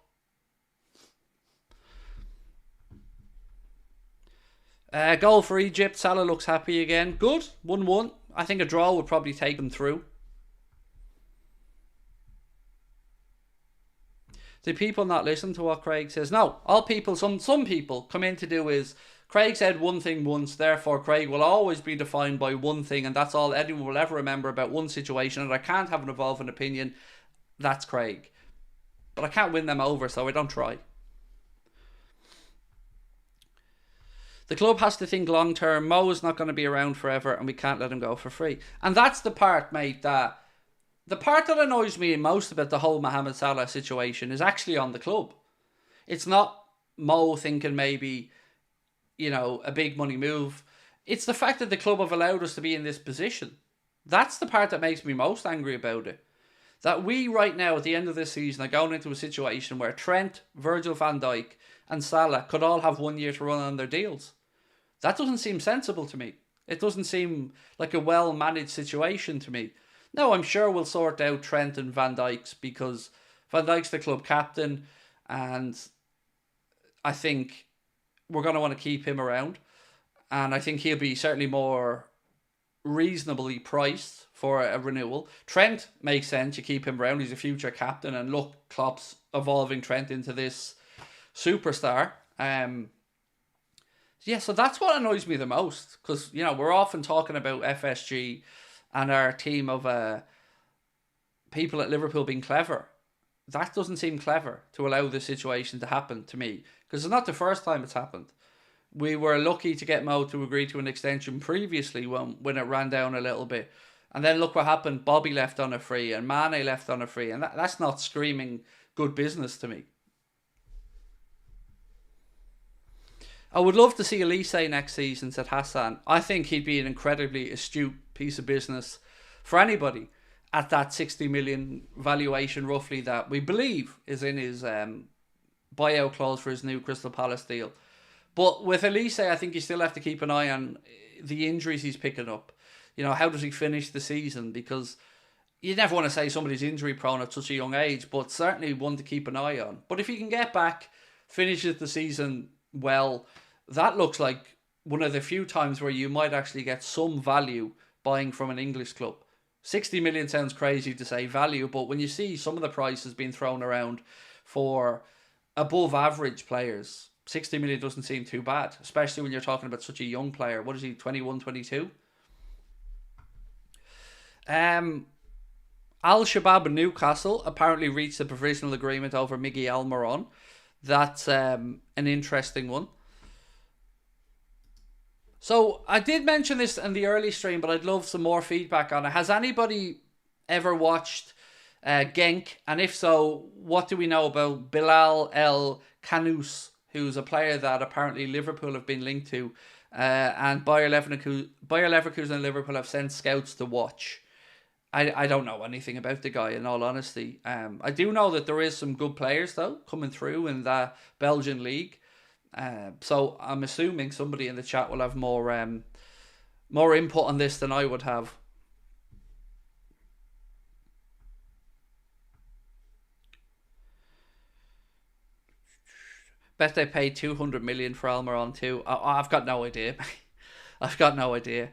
Goal for Egypt. Salah looks happy again. Good. 1-1. I think a draw would probably take them through. Do people not listen to what Craig says? No. All people, some people come in to do is, Craig said one thing once, therefore Craig will always be defined by one thing, and that's all anyone will ever remember about one situation, and I can't have an evolving opinion. That's Craig. But I can't win them over, so I don't try. The club has to think long term. Mo is not going to be around forever and we can't let him go for free. And that's the part, mate, that... The part that annoys me most about the whole Mohamed Salah situation is actually on the club. It's not Mo thinking maybe, you know, a big money move. It's the fact that the club have allowed us to be in this position. That's the part that makes me most angry about it. That we right now at the end of this season are going into a situation where Trent, Virgil van Dijk and Salah could all have 1 year to run on their deals. That doesn't seem sensible to me. It doesn't seem like a well-managed situation to me. No, I'm sure we'll sort out Trent and Van Dijk's because Van Dijk's the club captain and I think we're going to want to keep him around. And I think he'll be certainly more reasonably priced for a renewal. Trent makes sense. You keep him around. He's a future captain. And look, Klopp's evolving Trent into this superstar. Yeah, so that's what annoys me the most. Because, you know, we're often talking about FSG and our team of people at Liverpool being clever. That doesn't seem clever to allow this situation to happen to me. Because it's not the first time it's happened. We were lucky to get Mo to agree to an extension previously when it ran down a little bit. And then look what happened. Bobby left on a free and Mane left on a free. And that's not screaming good business to me. I would love to see Elise next season, said Hassan. I think he'd be an incredibly astute piece of business for anybody at that 60 million valuation roughly that we believe is in his buyout clause for his new Crystal Palace deal. But with Elise, I think you still have to keep an eye on the injuries he's picking up. You know, how does he finish the season? Because you never want to say somebody's injury prone at such a young age, but certainly one to keep an eye on. But if he can get back, finishes the season well, that looks like one of the few times where you might actually get some value buying from an English club. 60 million sounds crazy to say value, but when you see some of the prices being thrown around for above average players, 60 million doesn't seem too bad, especially when you're talking about such a young player. What is he, 21, 22? Al-Shabaab and Newcastle apparently reached a provisional agreement over Miguel Almiron. That's an interesting one. So I did mention this in the early stream, but I'd love some more feedback on it. Has anybody ever watched Genk? And if so, what do we know about Bilal El Kanous, who's a player that apparently Liverpool have been linked to, and Bayer Leverkusen and Liverpool have sent scouts to watch? I don't know anything about the guy, in all honesty. I do know that there is some good players, though, coming through in the Belgian league. So I'm assuming somebody in the chat will have more input on this than I would have. Bet they paid 200 million for Almiron too. I've got no idea. I've got no idea.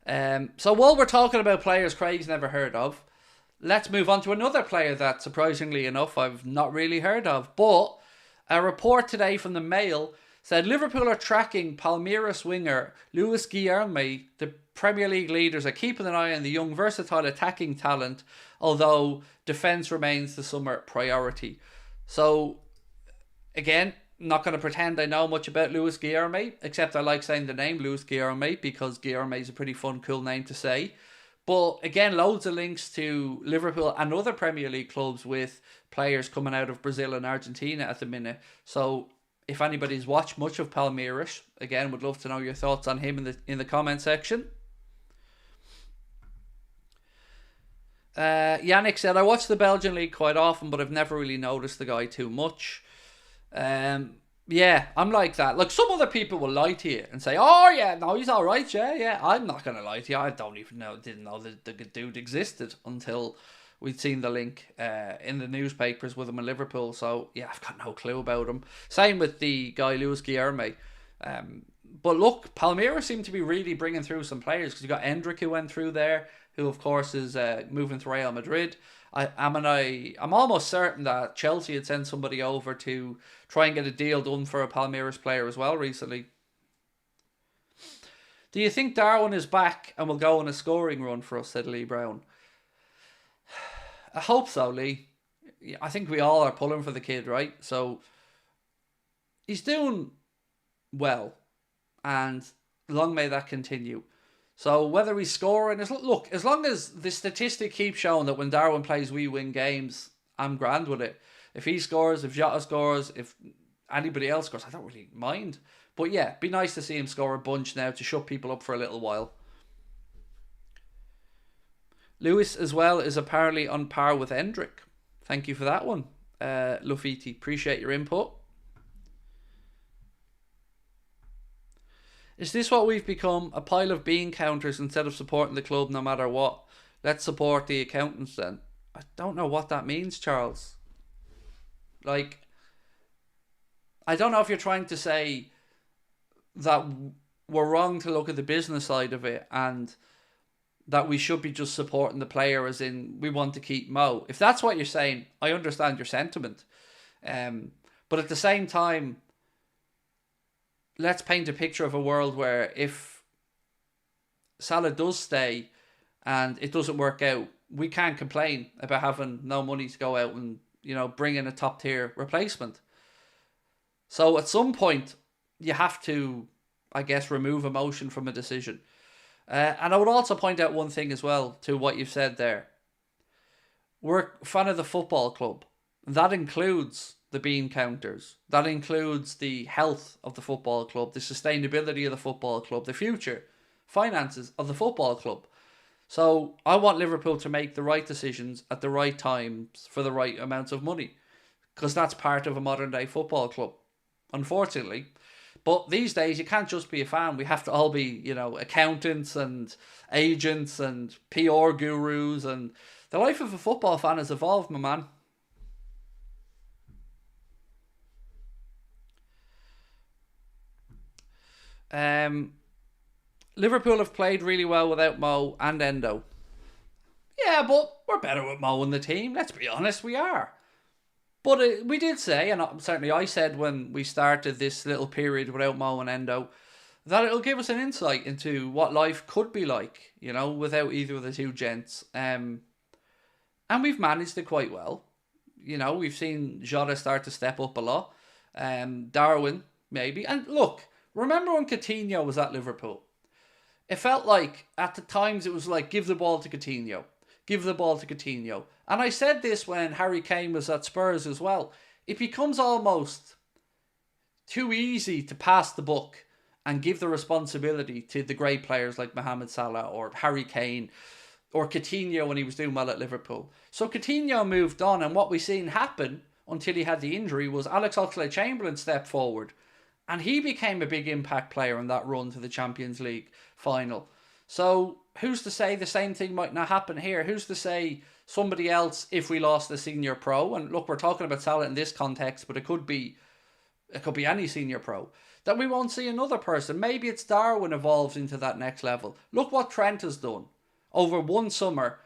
So while we're talking about players Craig's never heard of, let's move on to another player that, surprisingly enough, I've not really heard of. But a report today from the Mail said Liverpool are tracking Palmeiras winger Luis Guilherme. The Premier League leaders are keeping an eye on the young, versatile attacking talent, although defence remains the summer priority. So, again, not going to pretend I know much about Luis Guilherme, except I like saying the name Luis Guilherme because Guilherme is a pretty fun, cool name to say. But again, loads of links to Liverpool and other Premier League clubs with players coming out of Brazil and Argentina at the minute. So if anybody's watched much of Palmeiras, again, would love to know your thoughts on him in the comment section. Yannick said, I watch the Belgian league quite often, but I've never really noticed the guy too much. Yeah, I'm like that. Like, some other people will lie to you and say, oh yeah, no, he's alright, yeah. I'm not going to lie to you. I didn't know that the dude existed until we'd seen the link in the newspapers with him in Liverpool. So yeah, I've got no clue about him. Same with the guy Luis Guilherme. But look, Palmeiras seem to be really bringing through some players, because you got Endrick who went through there, who of course is moving to Real Madrid. I'm almost certain that Chelsea had sent somebody over to try and get a deal done for a Palmeiras player as well recently. Do you think Darwin is back and will go on a scoring run for us, said Lee Brown? I hope so, Lee. I think we all are pulling for the kid, right? So he's doing well, and long may that continue. So whether he's scoring, look, as long as the statistic keeps showing that when Darwin plays we win games, I'm grand with it. If he scores, if Jota scores, if anybody else scores, I don't really mind. But yeah, be nice to see him score a bunch now to shut people up for a little while. Lewis as well is apparently on par with Endrick. Thank you for that one, Lufiti. Appreciate your input. Is this what we've become? A pile of bean counters instead of supporting the club no matter what? Let's support the accountants then. I don't know what that means, Charles. Like, I don't know if you're trying to say that we're wrong to look at the business side of it and that we should be just supporting the player, as in we want to keep Mo. If that's what you're saying, I understand your sentiment. But at the same time, let's paint a picture of a world where if Salah does stay and it doesn't work out, we can't complain about having no money to go out and, bring in a top tier replacement. So at some point, you have to, I guess, remove emotion from a decision. And I would also point out one thing as well to what you've said there. We're a fan of the football club. That includes the bean counters. That includes the health of the football club, the sustainability of the football club, the future finances of the football club. So I want Liverpool to make the right decisions at the right times for the right amounts of money, because that's part of a modern day football club, unfortunately. But these days you can't just be a fan. We have to all be, accountants and agents and PR gurus, and the life of a football fan has evolved, my man. Liverpool have played really well without Mo and Endo. Yeah, but we're better with Mo in the team. Let's be honest, we are. But we did say, and certainly I said when we started this little period without Mo and Endo, that it'll give us an insight into what life could be like, without either of the two gents. And we've managed it quite well. We've seen Jota start to step up a lot. Darwin, maybe. And look, remember when Coutinho was at Liverpool? It felt like, at the times, it was like, give the ball to Coutinho. Give the ball to Coutinho. And I said this when Harry Kane was at Spurs as well. It becomes almost too easy to pass the buck and give the responsibility to the great players like Mohamed Salah or Harry Kane or Coutinho when he was doing well at Liverpool. So Coutinho moved on, and what we seen happen until he had the injury was Alex Oxlade-Chamberlain stepped forward. And he became a big impact player in that run to the Champions League final. So who's to say the same thing might not happen here? Who's to say somebody else, if we lost a senior pro, and look, we're talking about Salah in this context, but it could be any senior pro, that we won't see another person. Maybe it's Darwin evolves into that next level. Look what Trent has done over one summer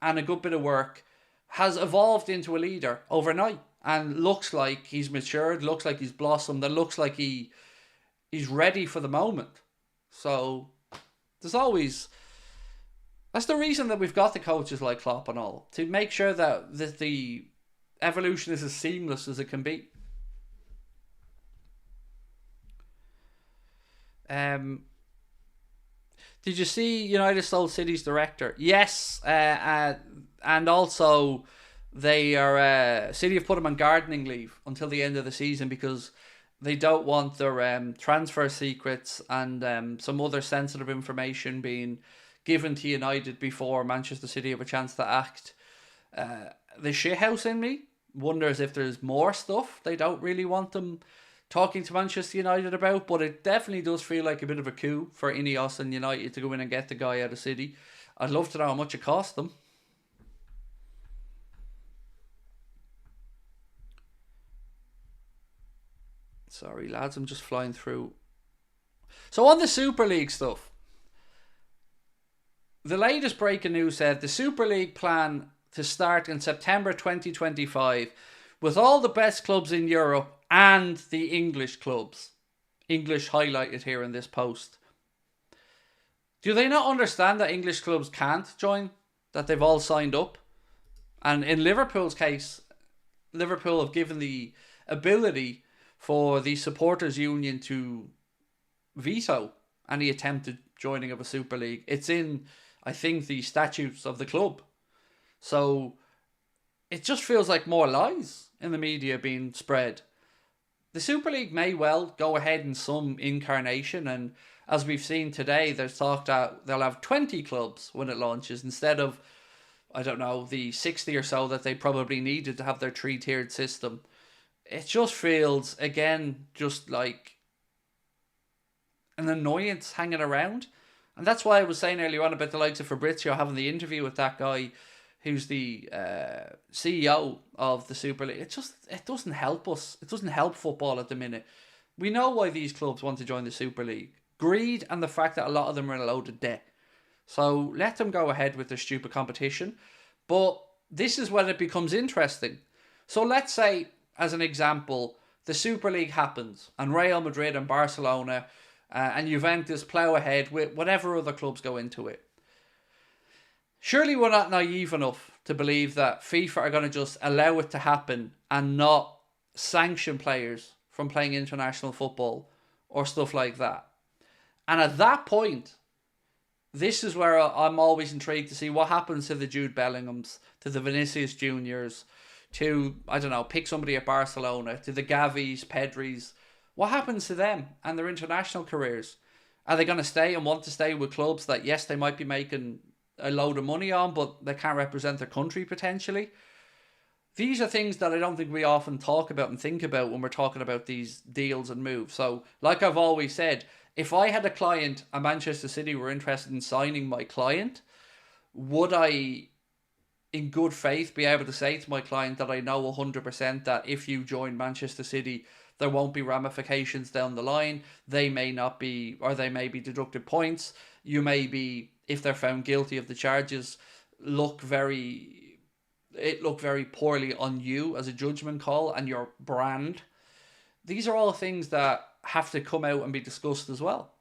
and a good bit of work, has evolved into a leader overnight. And looks like he's matured, looks like he's blossomed, and looks like he's ready for the moment. So there's always... That's the reason that we've got the coaches like Klopp and all, to make sure that the evolution is as seamless as it can be. Did you see United sold City's director? Yes, and also... City have put him on gardening leave until the end of the season because they don't want their transfer secrets and some other sensitive information being given to United before Manchester City have a chance to act. The shithouse in me wonders if there's more stuff they don't really want them talking to Manchester United about, but it definitely does feel like a bit of a coup for Ineos and United to go in and get the guy out of City. I'd love to know how much it cost them. Sorry, lads, I'm just flying through. So on the Super League stuff, the latest breaking news said the Super League plan to start in September 2025 with all the best clubs in Europe and the English clubs. English highlighted here in this post. Do they not understand that English clubs can't join? That they've all signed up? And in Liverpool's case, Liverpool have given the ability for the supporters union to veto any attempted joining of a Super League. It's in, I think, the statutes of the club. So it just feels like more lies in the media being spread. The Super League may well go ahead in some incarnation, and as we've seen today, there's talk that they'll have 20 clubs when it launches instead of, I don't know, the 60 or so that they probably needed to have their 3-tiered system. It just feels, again, just like an annoyance hanging around. And that's why I was saying earlier on about the likes of Fabrizio having the interview with that guy who's the CEO of the Super League. It doesn't help us. It doesn't help football at the minute. We know why these clubs want to join the Super League. Greed and the fact that a lot of them are in a load of debt. So let them go ahead with their stupid competition. But this is when it becomes interesting. So let's say, as an example, the Super League happens and Real Madrid and Barcelona and Juventus plough ahead with whatever other clubs go into it. Surely we're not naive enough to believe that FIFA are going to just allow it to happen and not sanction players from playing international football or stuff like that. And at that point, this is where I'm always intrigued to see what happens to the Jude Bellinghams, to the Vinicius Juniors, to, I don't know, pick somebody at Barcelona, to the Gavis, Pedris. What happens to them and their international careers? Are they going to stay and want to stay with clubs that, yes, they might be making a load of money on, but they can't represent their country potentially? These are things that I don't think we often talk about and think about when we're talking about these deals and moves. So, like I've always said, if I had a client and Manchester City were interested in signing my client, would I, in good faith, be able to say to my client that I know 100% that if you join Manchester City, there won't be ramifications down the line? They may not be, or they may be deducted points. You may be, if they're found guilty of the charges, look very poorly on you as a judgment call and your brand. These are all things that have to come out and be discussed as well.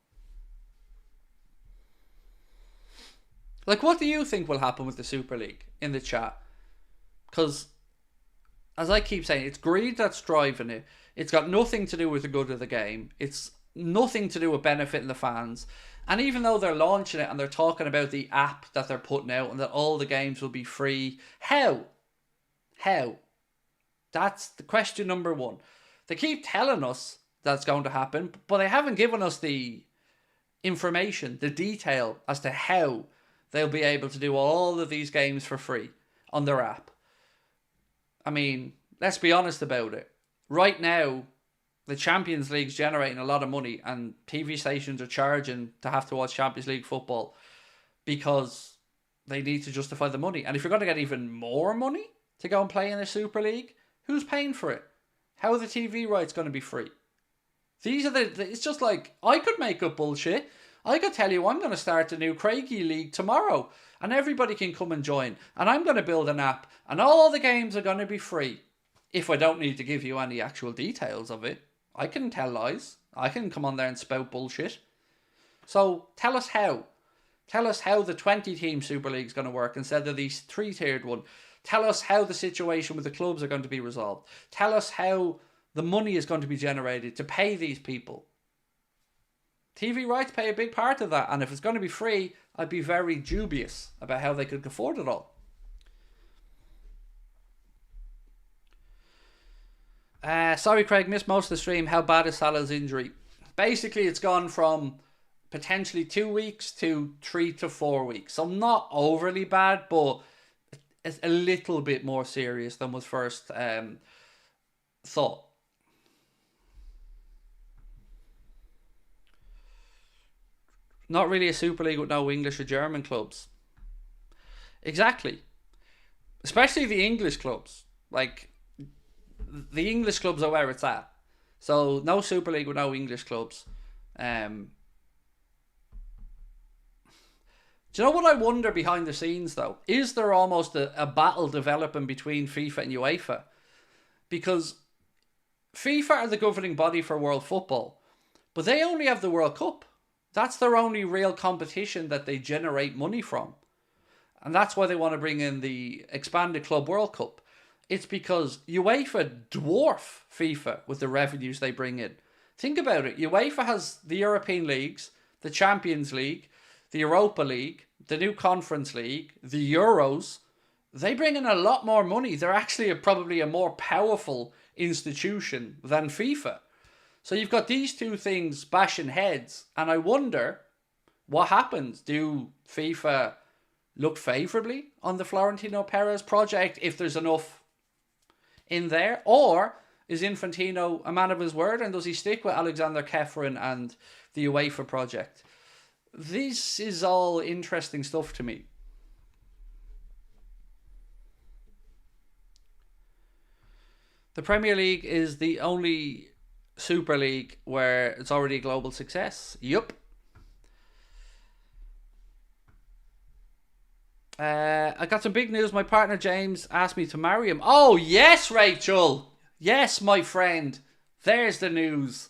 Like, what do you think will happen with the Super League in the chat? Because, as I keep saying, it's greed that's driving it. It's got nothing to do with the good of the game. It's nothing to do with benefiting the fans. And even though they're launching it and they're talking about the app that they're putting out and that all the games will be free, how? That's the question number one. They keep telling us that's going to happen, but they haven't given us the information, the detail as to how they'll be able to do all of these games for free on their app. I mean, let's be honest about it. Right now, the Champions League's generating a lot of money and TV stations are charging to have to watch Champions League football because they need to justify the money. And if you're going to get even more money to go and play in the Super League, who's paying for it? How are the TV rights going to be free? These are it's just like, I could make up bullshit. I could tell you I'm going to start a new Craigie League tomorrow and everybody can come and join. And I'm going to build an app and all the games are going to be free. If I don't need to give you any actual details of it, I can tell lies. I can come on there and spout bullshit. So tell us how. Tell us how the 20-team Super League is going to work instead of the 3-tiered one. Tell us how the situation with the clubs are going to be resolved. Tell us how the money is going to be generated to pay these people. TV rights play a big part of that. And if it's going to be free, I'd be very dubious about how they could afford it all. Sorry, Craig, missed most of the stream. How bad is Salah's injury? Basically, it's gone from potentially 2 weeks to 3 to 4 weeks. So not overly bad, but it's a little bit more serious than was first thought. Not really a Super League with no English or German clubs. Exactly. Especially the English clubs. Like, the English clubs are where it's at. So, no Super League with no English clubs. Do you know what I wonder behind the scenes, though? Is there almost a battle developing between FIFA and UEFA? Because FIFA are the governing body for world football, but they only have the World Cup. That's their only real competition that they generate money from. And that's why they want to bring in the expanded Club World Cup. It's because UEFA dwarf FIFA with the revenues they bring in. Think about it. UEFA has the European leagues, the Champions League, the Europa League, the new Conference League, the Euros. They bring in a lot more money. They're actually probably a more powerful institution than FIFA. So you've got these two things bashing heads, and I wonder what happens. Do FIFA look favourably on the Florentino Perez project if there's enough in there? Or is Infantino a man of his word, and does he stick with Alexander Kefren and the UEFA project? This is all interesting stuff to me. The Premier League is the only Super League where it's already a global success. Yup. I got some big news. My partner James asked me to marry him. Oh, yes, Rachel. Yes, my friend. There's the news.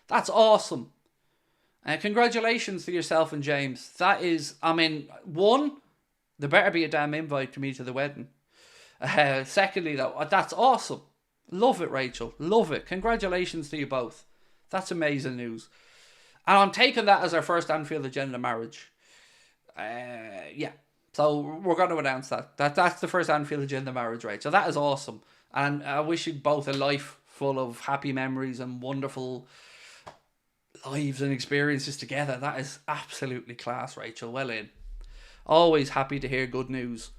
That's awesome. Congratulations to yourself and James. That is, I mean, one, there better be a damn invite to me to the wedding. Secondly, though, that's awesome. Love it, Rachel. Love it. Congratulations to you both. That's amazing news. And I'm taking that as our first Anfield Agenda marriage. Yeah. So we're going to announce that. That's the first Anfield Agenda marriage, right? So that is awesome. And I wish you both a life full of happy memories and wonderful lives and experiences together. That is absolutely class, Rachel. Well in. Always happy to hear good news.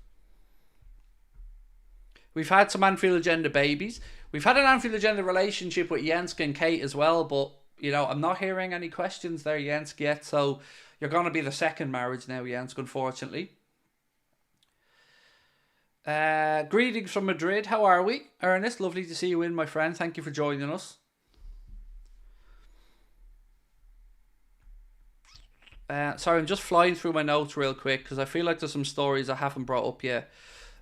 We've had some Anfield Agenda babies. We've had an Anfield Agenda relationship with Jensk and Kate as well, but, you know, I'm not hearing any questions there, Jensk, yet, so you're going to be the second marriage now, Jensk, unfortunately. Greetings from Madrid. How are we? Ernest, lovely to see you in, my friend. Thank you for joining us. Sorry, I'm just flying through my notes real quick because I feel like there's some stories I haven't brought up yet.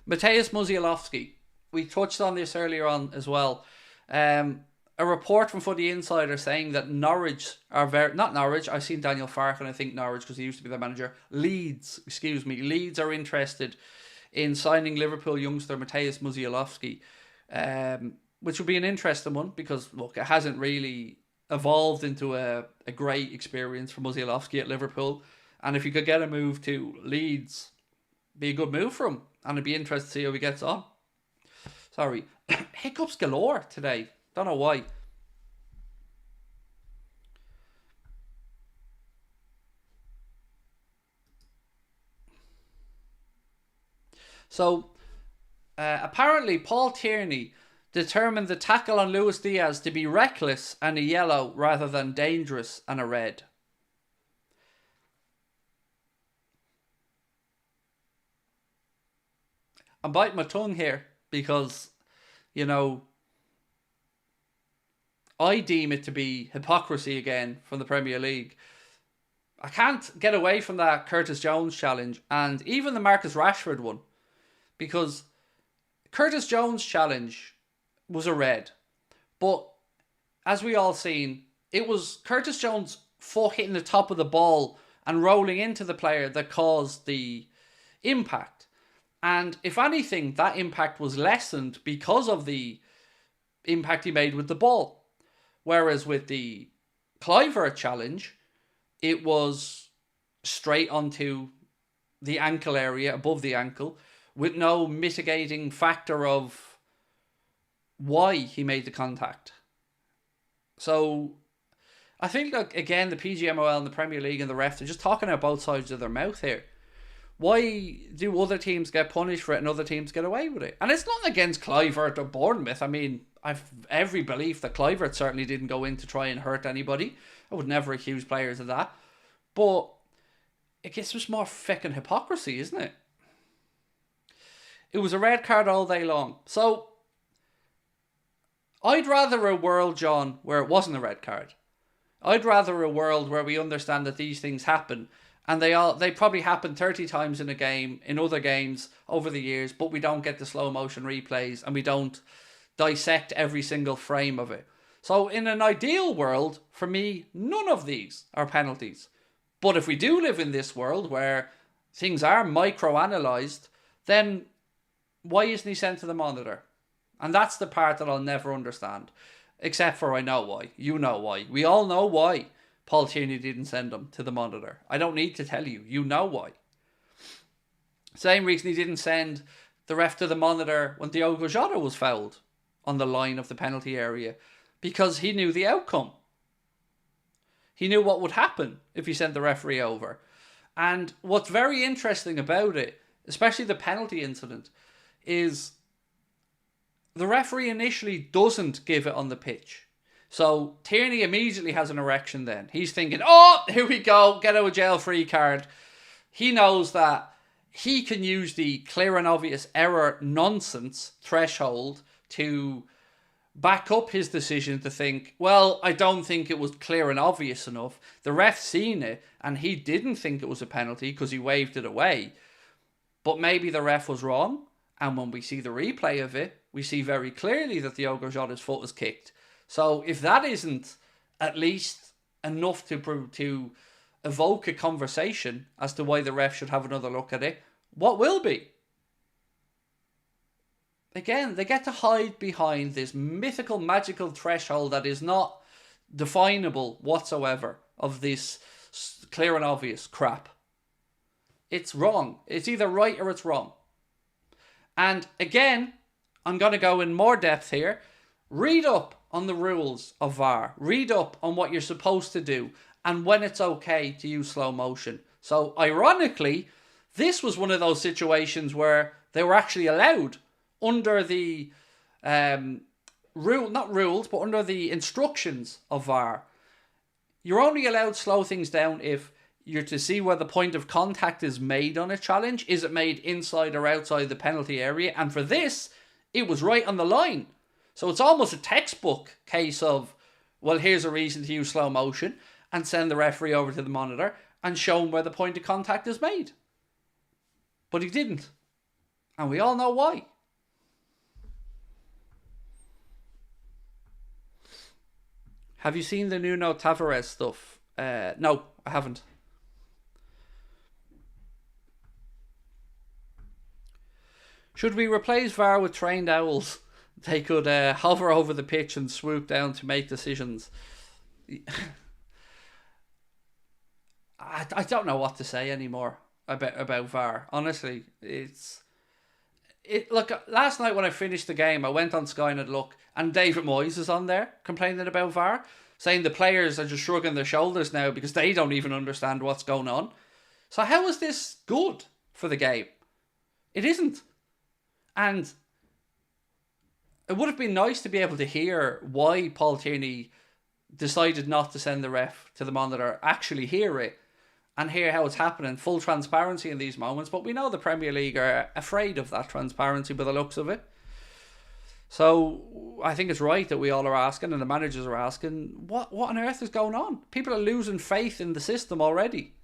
Mateusz Musialowski. We touched on this earlier on as well. A report from Footy Insider saying that Norwich are not Norwich, I've seen Daniel Farke and I think Norwich because he used to be their manager. Leeds are interested in signing Liverpool youngster Mateusz Musialowski, which would be an interesting one because, look, it hasn't really evolved into a great experience for Musialowski at Liverpool. And if you could get a move to Leeds, be a good move for him. And it'd be interesting to see how he gets on. Sorry. Hiccups galore today. Don't know why. So, apparently Paul Tierney determined the tackle on Luis Diaz to be reckless and a yellow rather than dangerous and a red. I'm biting my tongue here because, you know, I deem it to be hypocrisy again from the Premier League. I can't get away from that Curtis Jones challenge and even the Marcus Rashford one, because Curtis Jones challenge was a red, but as we all seen, it was Curtis Jones' foot hitting the top of the ball and rolling into the player that caused the impact. And if anything, that impact was lessened because of the impact he made with the ball. Whereas with the Kluivert challenge, it was straight onto the ankle area, above the ankle, with no mitigating factor of why he made the contact. So, I think, like, again, the PGMOL and the Premier League and the refs are just talking out both sides of their mouth here. Why do other teams get punished for it and other teams get away with it? And it's not against Clivert or Bournemouth. I mean, I've every belief that Clivert certainly didn't go in to try and hurt anybody. I would never accuse players of that. But it gets just more feckin' hypocrisy, isn't it? It was a red card all day long. So, I'd rather a world, John, where it wasn't a red card. I'd rather a world where we understand that these things happen, and they probably happen 30 times in a game, in other games over the years, but we don't get the slow motion replays and we don't dissect every single frame of it. So in an ideal world, for me, none of these are penalties. But if we do live in this world where things are micro-analysed, then why isn't he sent to the monitor? And that's the part that I'll never understand. Except for I know why. You know why. We all know why Paul Tierney didn't send him to the monitor. I don't need to tell you. You know why. Same reason he didn't send the ref to the monitor when Diogo Jota was fouled on the line of the penalty area. Because he knew the outcome. He knew what would happen if he sent the referee over. And what's very interesting about it, especially the penalty incident, is the referee initially doesn't give it on the pitch. So Tierney immediately has an erection then. He's thinking, oh, here we go, get out of jail free card. He knows that he can use the clear and obvious error nonsense threshold to back up his decision to think, well, I don't think it was clear and obvious enough. The ref seen it and he didn't think it was a penalty because he waved it away. But maybe the ref was wrong. And when we see the replay of it, we see very clearly that Diogo Jota's foot was kicked. So if that isn't at least enough to evoke a conversation as to why the ref should have another look at it, what will be? Again, they get to hide behind this mythical, magical threshold that is not definable whatsoever of this clear and obvious crap. It's wrong. It's either right or it's wrong. And again, I'm going to go in more depth here. Read up on the rules of VAR. Read up on what you're supposed to do and when it's okay to use slow motion. So ironically, this was one of those situations where they were actually allowed under the not rules, but under the instructions of VAR. You're only allowed to slow things down if you're to see where the point of contact is made on a challenge. Is it made inside or outside the penalty area? And for this, it was right on the line. So it's almost a textbook case of, well, here's a reason to use slow motion and send the referee over to the monitor and show him where the point of contact is made. But he didn't. And we all know why. Have you seen the Nuno Tavares stuff? No, I haven't. Should we replace VAR with trained owls? They could hover over the pitch and swoop down to make decisions. I don't know what to say anymore about VAR. Honestly, look, last night when I finished the game, I went on Sky and had a look, and David Moyes is on there complaining about VAR, saying the players are just shrugging their shoulders now because they don't even understand what's going on. So how is this good for the game? It isn't. And it would have been nice to be able to hear why Paul Tierney decided not to send the ref to the monitor, actually hear it, and hear how it's happening. Full transparency in these moments. But we know the Premier League are afraid of that transparency by the looks of it. So I think it's right that we all are asking, and the managers are asking, what on earth is going on? People are losing faith in the system already.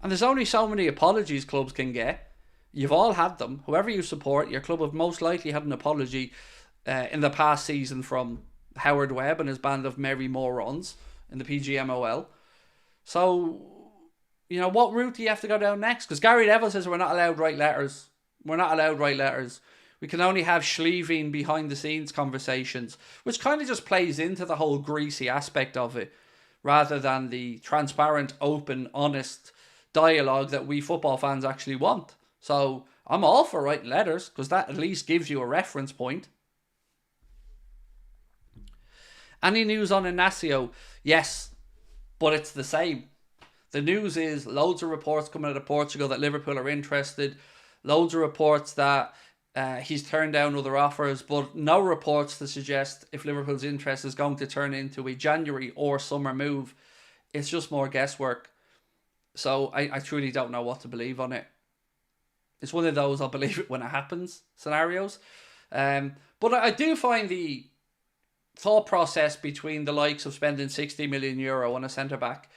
And there's only so many apologies clubs can get. You've all had them. Whoever you support, your club have most likely had an apology in the past season from Howard Webb and his band of merry morons in the PGMOL. So, you know, what route do you have to go down next? Because Gary Neville says we're not allowed to write letters. We're not allowed to write letters. We can only have schleeving behind the scenes conversations, which kind of just plays into the whole greasy aspect of it, rather than the transparent, open, honest dialogue that we football fans actually want. So I'm all for writing letters because that at least gives you a reference point. Any news on Inacio? Yes, but it's the same. The news is loads of reports coming out of Portugal that Liverpool are interested. Loads of reports that he's turned down other offers, but no reports to suggest if Liverpool's interest is going to turn into a January or summer move. It's just more guesswork. So I truly don't know what to believe on it. It's one of those I'll believe it when it happens scenarios. But I do find the thought process between the likes of spending €60 million on a centre-back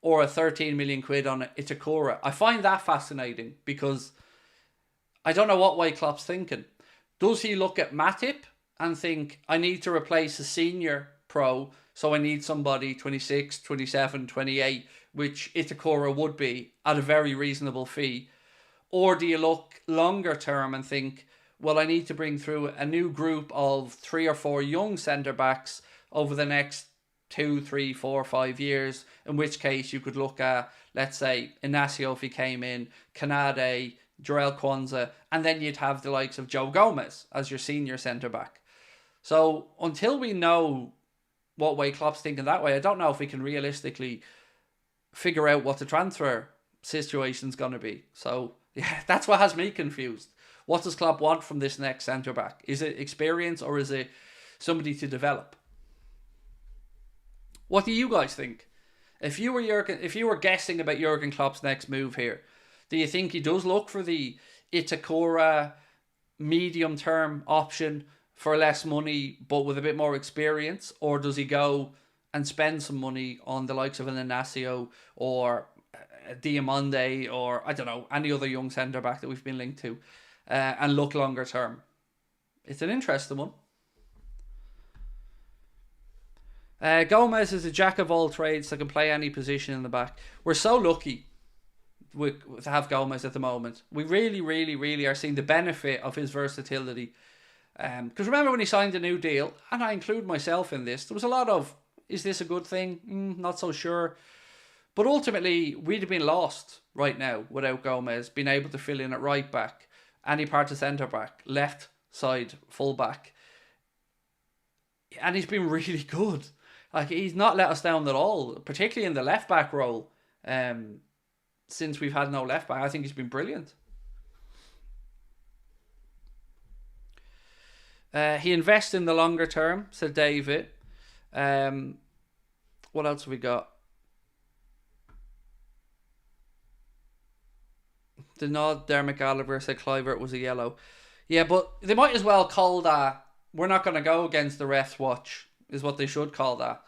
or a 13 million quid on Itakura, I find that fascinating because I don't know what way Klopp's thinking. Does he look at Matip and think, I need to replace a senior pro, so I need somebody 26, 27, 28, which Itakura would be at a very reasonable fee? Or do you look longer term and think, well, I need to bring through a new group of 3 or 4 young centre-backs over the next 2, 3, 4, 5 years, in which case you could look at, let's say, Inacio if he came in, Kanade, Jarell Kwanzaa, and then you'd have the likes of Joe Gomez as your senior centre-back. So until we know what way Klopp's thinking that way, I don't know if we can realistically figure out what the transfer situation's going to be. So yeah, that's what has me confused. What does Klopp want from this next centre-back? Is it experience or is it somebody to develop? What do you guys think? If you were guessing about Jurgen Klopp's next move here, do you think he does look for the Itakura medium-term option for less money but with a bit more experience? Or does he go and spend some money on the likes of an Inacio or a Diamande or, I don't know, any other young centre-back that we've been linked to and look longer term? It's an interesting one. Gomez is a jack of all trades that can play any position in the back. We're so lucky to have Gomez at the moment. We really, really, really are seeing the benefit of his versatility. Because remember when he signed a new deal, and I include myself in this, there was a lot of, is this a good thing? Not so sure. But ultimately, we'd have been lost right now without Gomez being able to fill in at right back, any part of centre back, left side, full back. And he's been really good. Like, he's not let us down at all, particularly in the left back role. Since we've had no left back, I think he's been brilliant. He invests in the longer term, said David. What else have we got? The nod, Dermot Gallagher said Kluivert was a yellow. Yeah, but they might as well call that, we're not going to go against the ref's watch, is what they should call that.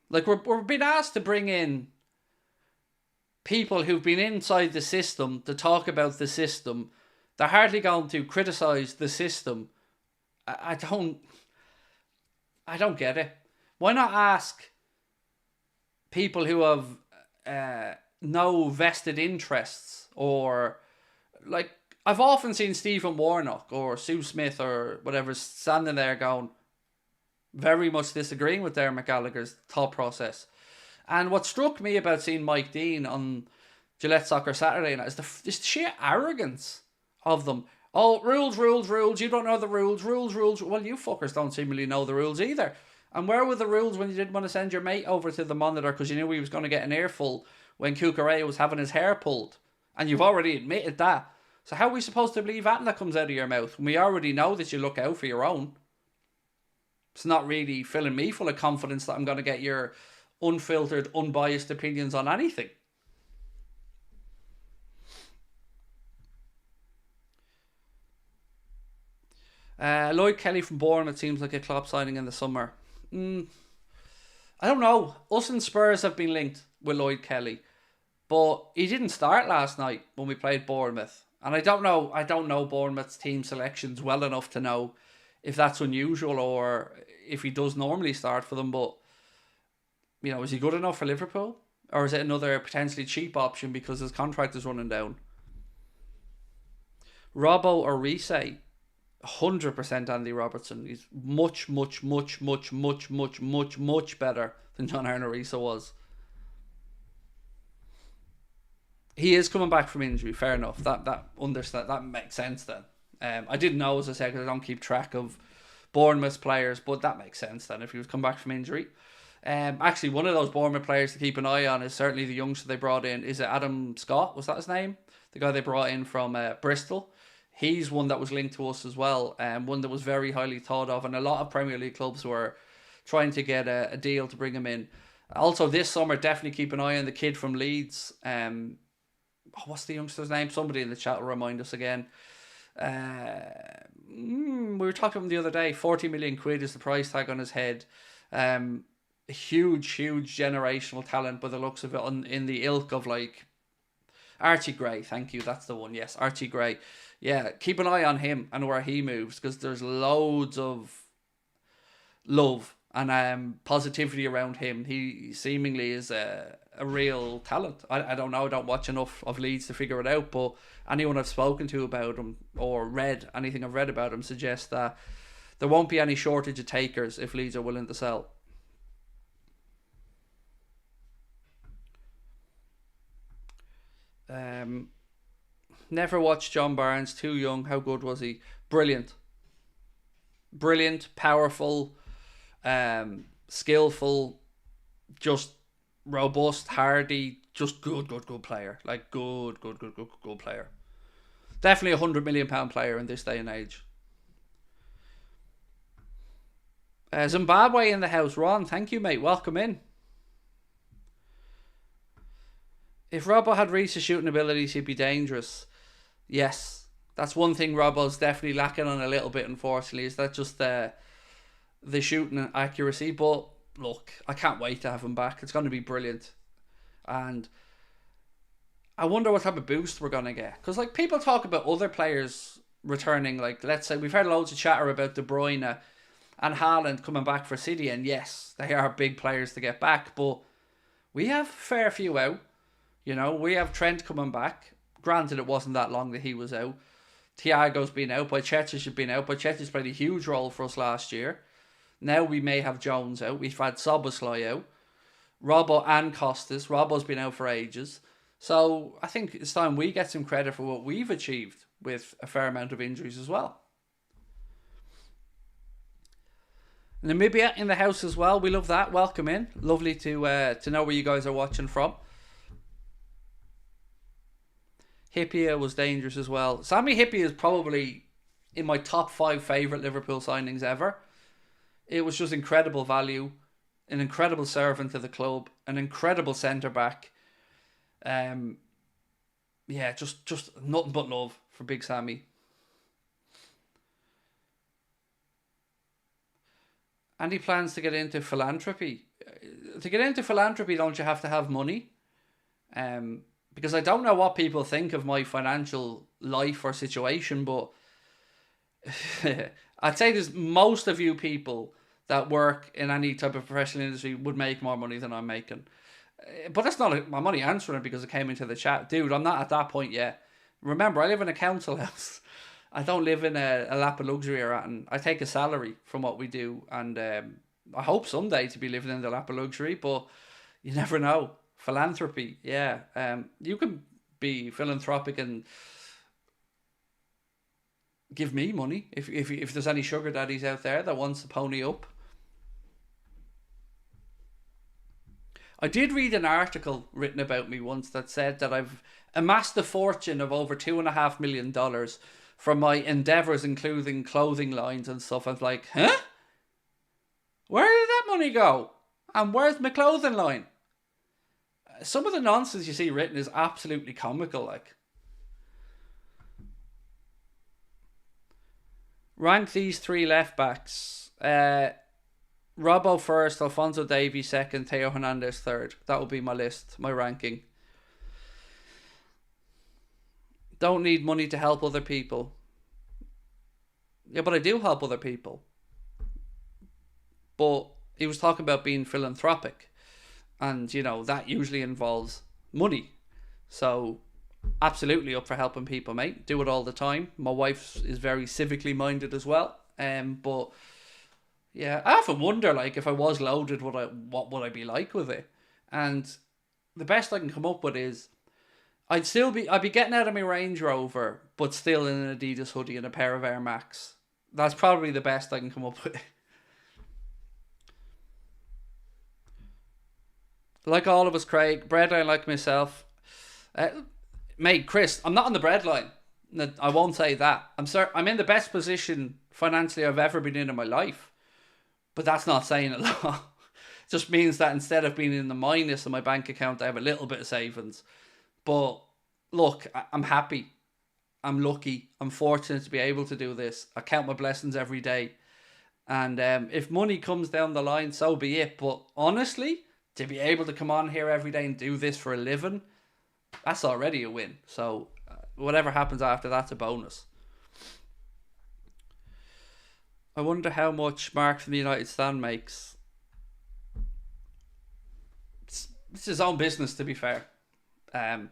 Like, we're being asked to bring in people who've been inside the system to talk about the system. They're hardly going to criticise the system. I don't get it. Why not ask people who have no vested interests, or like, I've often seen Stephen Warnock or Sue Smith or whatever standing there going, very much disagreeing with Dermot Gallagher's thought process. And what struck me about seeing Mike Dean on Gillette Soccer Saturday night is the sheer arrogance of them. Oh, rules, rules, rules. You don't know the rules. Rules, rules. Well, you fuckers don't seemingly know the rules either. And where were the rules when you didn't want to send your mate over to the monitor because you knew he was going to get an earful when Cucurella was having his hair pulled? And you've already admitted that. So how are we supposed to believe that comes out of your mouth when we already know that you look out for your own? It's not really filling me full of confidence that I'm going to get your unfiltered, unbiased opinions on anything. Lloyd Kelly from Bournemouth seems like a Klopp signing in the summer. I don't know. Us and Spurs have been linked with Lloyd Kelly, but he didn't start last night when we played Bournemouth. And I don't know Bournemouth's team selections well enough to know if that's unusual or if he does normally start for them. But, you know, is he good enough for Liverpool? Or is it another potentially cheap option because his contract is running down? Robbo or Risey? 100% Andy Robertson. He's much, much, much, much, much, much, much, much better than John Arne Riise was. He is coming back from injury, fair enough. That makes sense then. I didn't know, as I said, because I don't keep track of Bournemouth players, but that makes sense then if he was come back from injury. Actually, one of those Bournemouth players to keep an eye on is certainly the youngster they brought in. Is it Adam Scott? Was that his name? The guy they brought in from Bristol. He's one that was linked to us as well, one that was very highly thought of, and a lot of Premier League clubs were trying to get a deal to bring him in. Also, this summer, definitely keep an eye on the kid from Leeds. What's the youngster's name? Somebody in the chat will remind us again. We were talking about him the other day. 40 million quid is the price tag on his head. A huge generational talent by the looks of it, in the ilk of like Archie Gray. Thank you, that's the one. Yes, Archie Gray. Yeah, keep an eye on him and where he moves, because there's loads of love and positivity around him. He seemingly is a real talent. I don't know, I don't watch enough of Leeds to figure it out, but anyone I've spoken to about him or read anything I've read about him suggests that there won't be any shortage of takers if Leeds are willing to sell. Never watched John Barnes, too young. How good was he? Brilliant, powerful, skillful, just robust, hardy, just good player. Like good player. Definitely £100 million player in this day and age. Zimbabwe in the house. Ron, thank you, mate. Welcome in. If Robbo had Reece's shooting abilities, he'd be dangerous. Yes, that's one thing Robbo's definitely lacking on a little bit, unfortunately, is that just the shooting accuracy. But look, I can't wait to have him back. It's going to be brilliant. And I wonder what type of boost we're going to get. Because like people talk about other players returning. Like, let's say we've heard loads of chatter about De Bruyne and Haaland coming back for City. And yes, they are big players to get back. But we have a fair few out. You know, we have Trent coming back. Granted, it wasn't that long that he was out. Thiago's been out. Boychech's been out. Boychech's played a huge role for us last year. Now we may have Jones out. We've had Szoboszlai out. Robbo and Costas. Robbo's been out for ages. So I think it's time we get some credit for what we've achieved with a fair amount of injuries as well. Namibia in the house as well. We love that. Welcome in. Lovely to know where you guys are watching from. Hyypiä was dangerous as well. Sami Hyypiä is probably in my top 5 favourite Liverpool signings ever. It was just incredible value, an incredible servant to the club, an incredible centre-back. Yeah, just nothing but love for Big Sammy. And he plans to get into philanthropy. To get into philanthropy, don't you have to have money? Because I don't know what people think of my financial life or situation, but I'd say there's most of you people that work in any type of professional industry would make more money than I'm making. But that's not my money answering it because it came into the chat. Dude, I'm not at that point yet. Remember, I live in a council house. I don't live in a lap of luxury or anything. I take a salary from what we do, and I hope someday to be living in the lap of luxury, but you never know. Philanthropy, yeah. You can be philanthropic and give me money if there's any sugar daddies out there that wants to pony up. I did read an article written about me once that said that I've amassed a fortune of over $2.5 million from my endeavours, including clothing lines and stuff. I was like, huh? Where did that money go? And where's my clothing line? Some of the nonsense you see written is absolutely comical, like. Rank these 3 left backs. Robbo first, Alphonso Davies second, Theo Hernandez third. That will be my list, my ranking. Don't need money to help other people. Yeah, but I do help other people. But he was talking about being philanthropic. And, you know, that usually involves money. So, absolutely up for helping people, mate. Do it all the time. My wife is very civically minded as well. But, yeah, I often wonder, like, if I was loaded, what would I be like with it? And the best I can come up with is I'd be getting out of my Range Rover, but still in an Adidas hoodie and a pair of Air Max. That's probably the best I can come up with. Like all of us, Craig, breadline like myself. Mate, Chris, I'm not on the breadline. I won't say that. I'm in the best position financially I've ever been in my life. But that's not saying a lot. It just means that instead of being in the minus in my bank account, I have a little bit of savings. But look, I'm happy. I'm lucky. I'm fortunate to be able to do this. I count my blessings every day. And if money comes down the line, so be it. But honestly, to be able to come on here every day and do this for a living, that's already a win. So whatever happens after that's a bonus. I wonder how much Mark from the United Stand makes. It's his own business, to be fair. And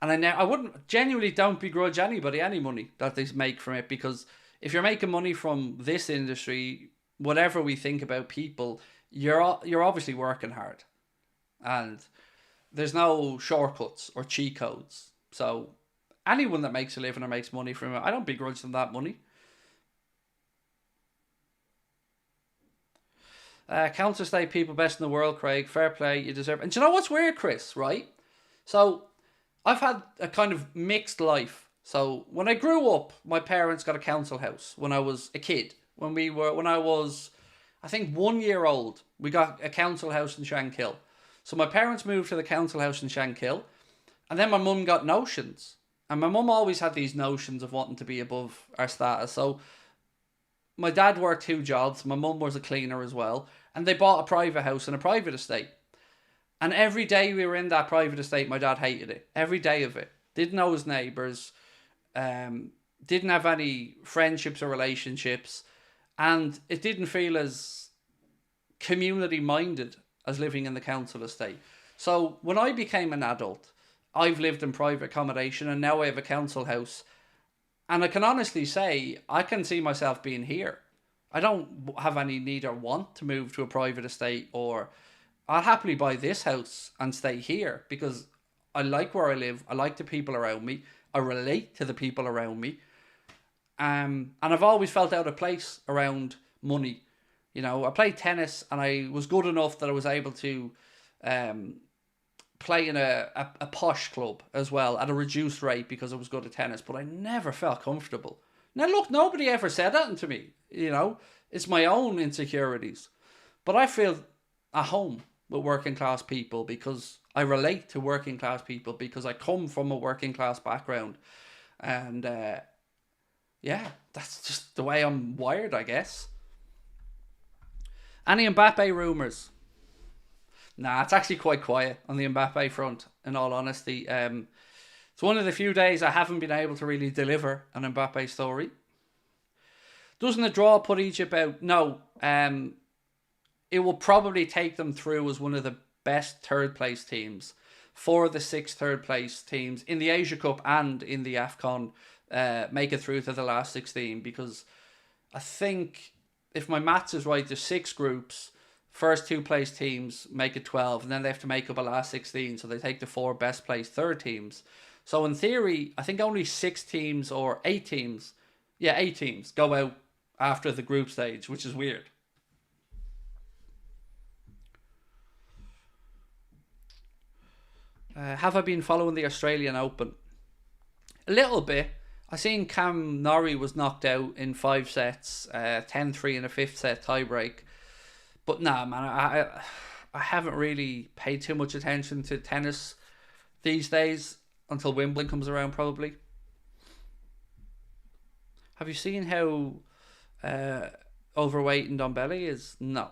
I wouldn't genuinely don't begrudge anybody any money that they make from it, because if you're making money from this industry, whatever we think about people, you're obviously working hard, and there's no shortcuts or cheat codes. So anyone that makes a living or makes money from it, I don't begrudge them that money. Counter State people best in the world, Craig. Fair play, you deserve it. And do you know what's weird, Chris, right? So I've had a kind of mixed life. So when I grew up, my parents got a council house when I was a kid. When I was, I think, 1 year old, we got a council house in Shankill. So my parents moved to the council house in Shankill, and then my mum got notions. And my mum always had these notions of wanting to be above our status. So my dad worked 2 jobs. My mum was a cleaner as well. And they bought a private house and a private estate. And every day we were in that private estate, my dad hated it. Every day of it. Didn't know his neighbours. Didn't have any friendships or relationships. And it didn't feel as community-minded as living in the council estate. So when I became an adult, I've lived in private accommodation, and now I have a council house. And I can honestly say, I can see myself being here. I don't have any need or want to move to a private estate, or I'll happily buy this house and stay here because I like where I live. I like the people around me. I relate to the people around me. And I've always felt out of place around money. You know, I played tennis and I was good enough that I was able to play in a posh club as well at a reduced rate because I was good at tennis, but I never felt comfortable. Now look, nobody ever said that to me, you know, it's my own insecurities, but I feel at home with working class people because I relate to working class people because I come from a working class background, and yeah, that's just the way I'm wired, I guess. Any Mbappe rumours? Nah, it's actually quite quiet on the Mbappe front, in all honesty. It's one of the few days I haven't been able to really deliver an Mbappe story. Doesn't the draw put Egypt out? No. It will probably take them through as one of the best third place teams. 4 of the 6 third place teams in the Asia Cup and in the AFCON make it through to the last 16, because I think, if my maths is right, there's 6 groups. First 2 place teams make it 12, and then they have to make up a last 16, so they take the 4 best placed third teams. So in theory, I think only 6 teams or 8 teams, 8 teams go out after the group stage, which is weird. Have I been following the Australian Open? A little bit. I seen Cam Norrie was knocked out in 5 sets, 10-3 in a 5th set tiebreak. But nah, man, I haven't really paid too much attention to tennis these days until Wimbledon comes around, probably. Have you seen how overweight Ndombele is? No.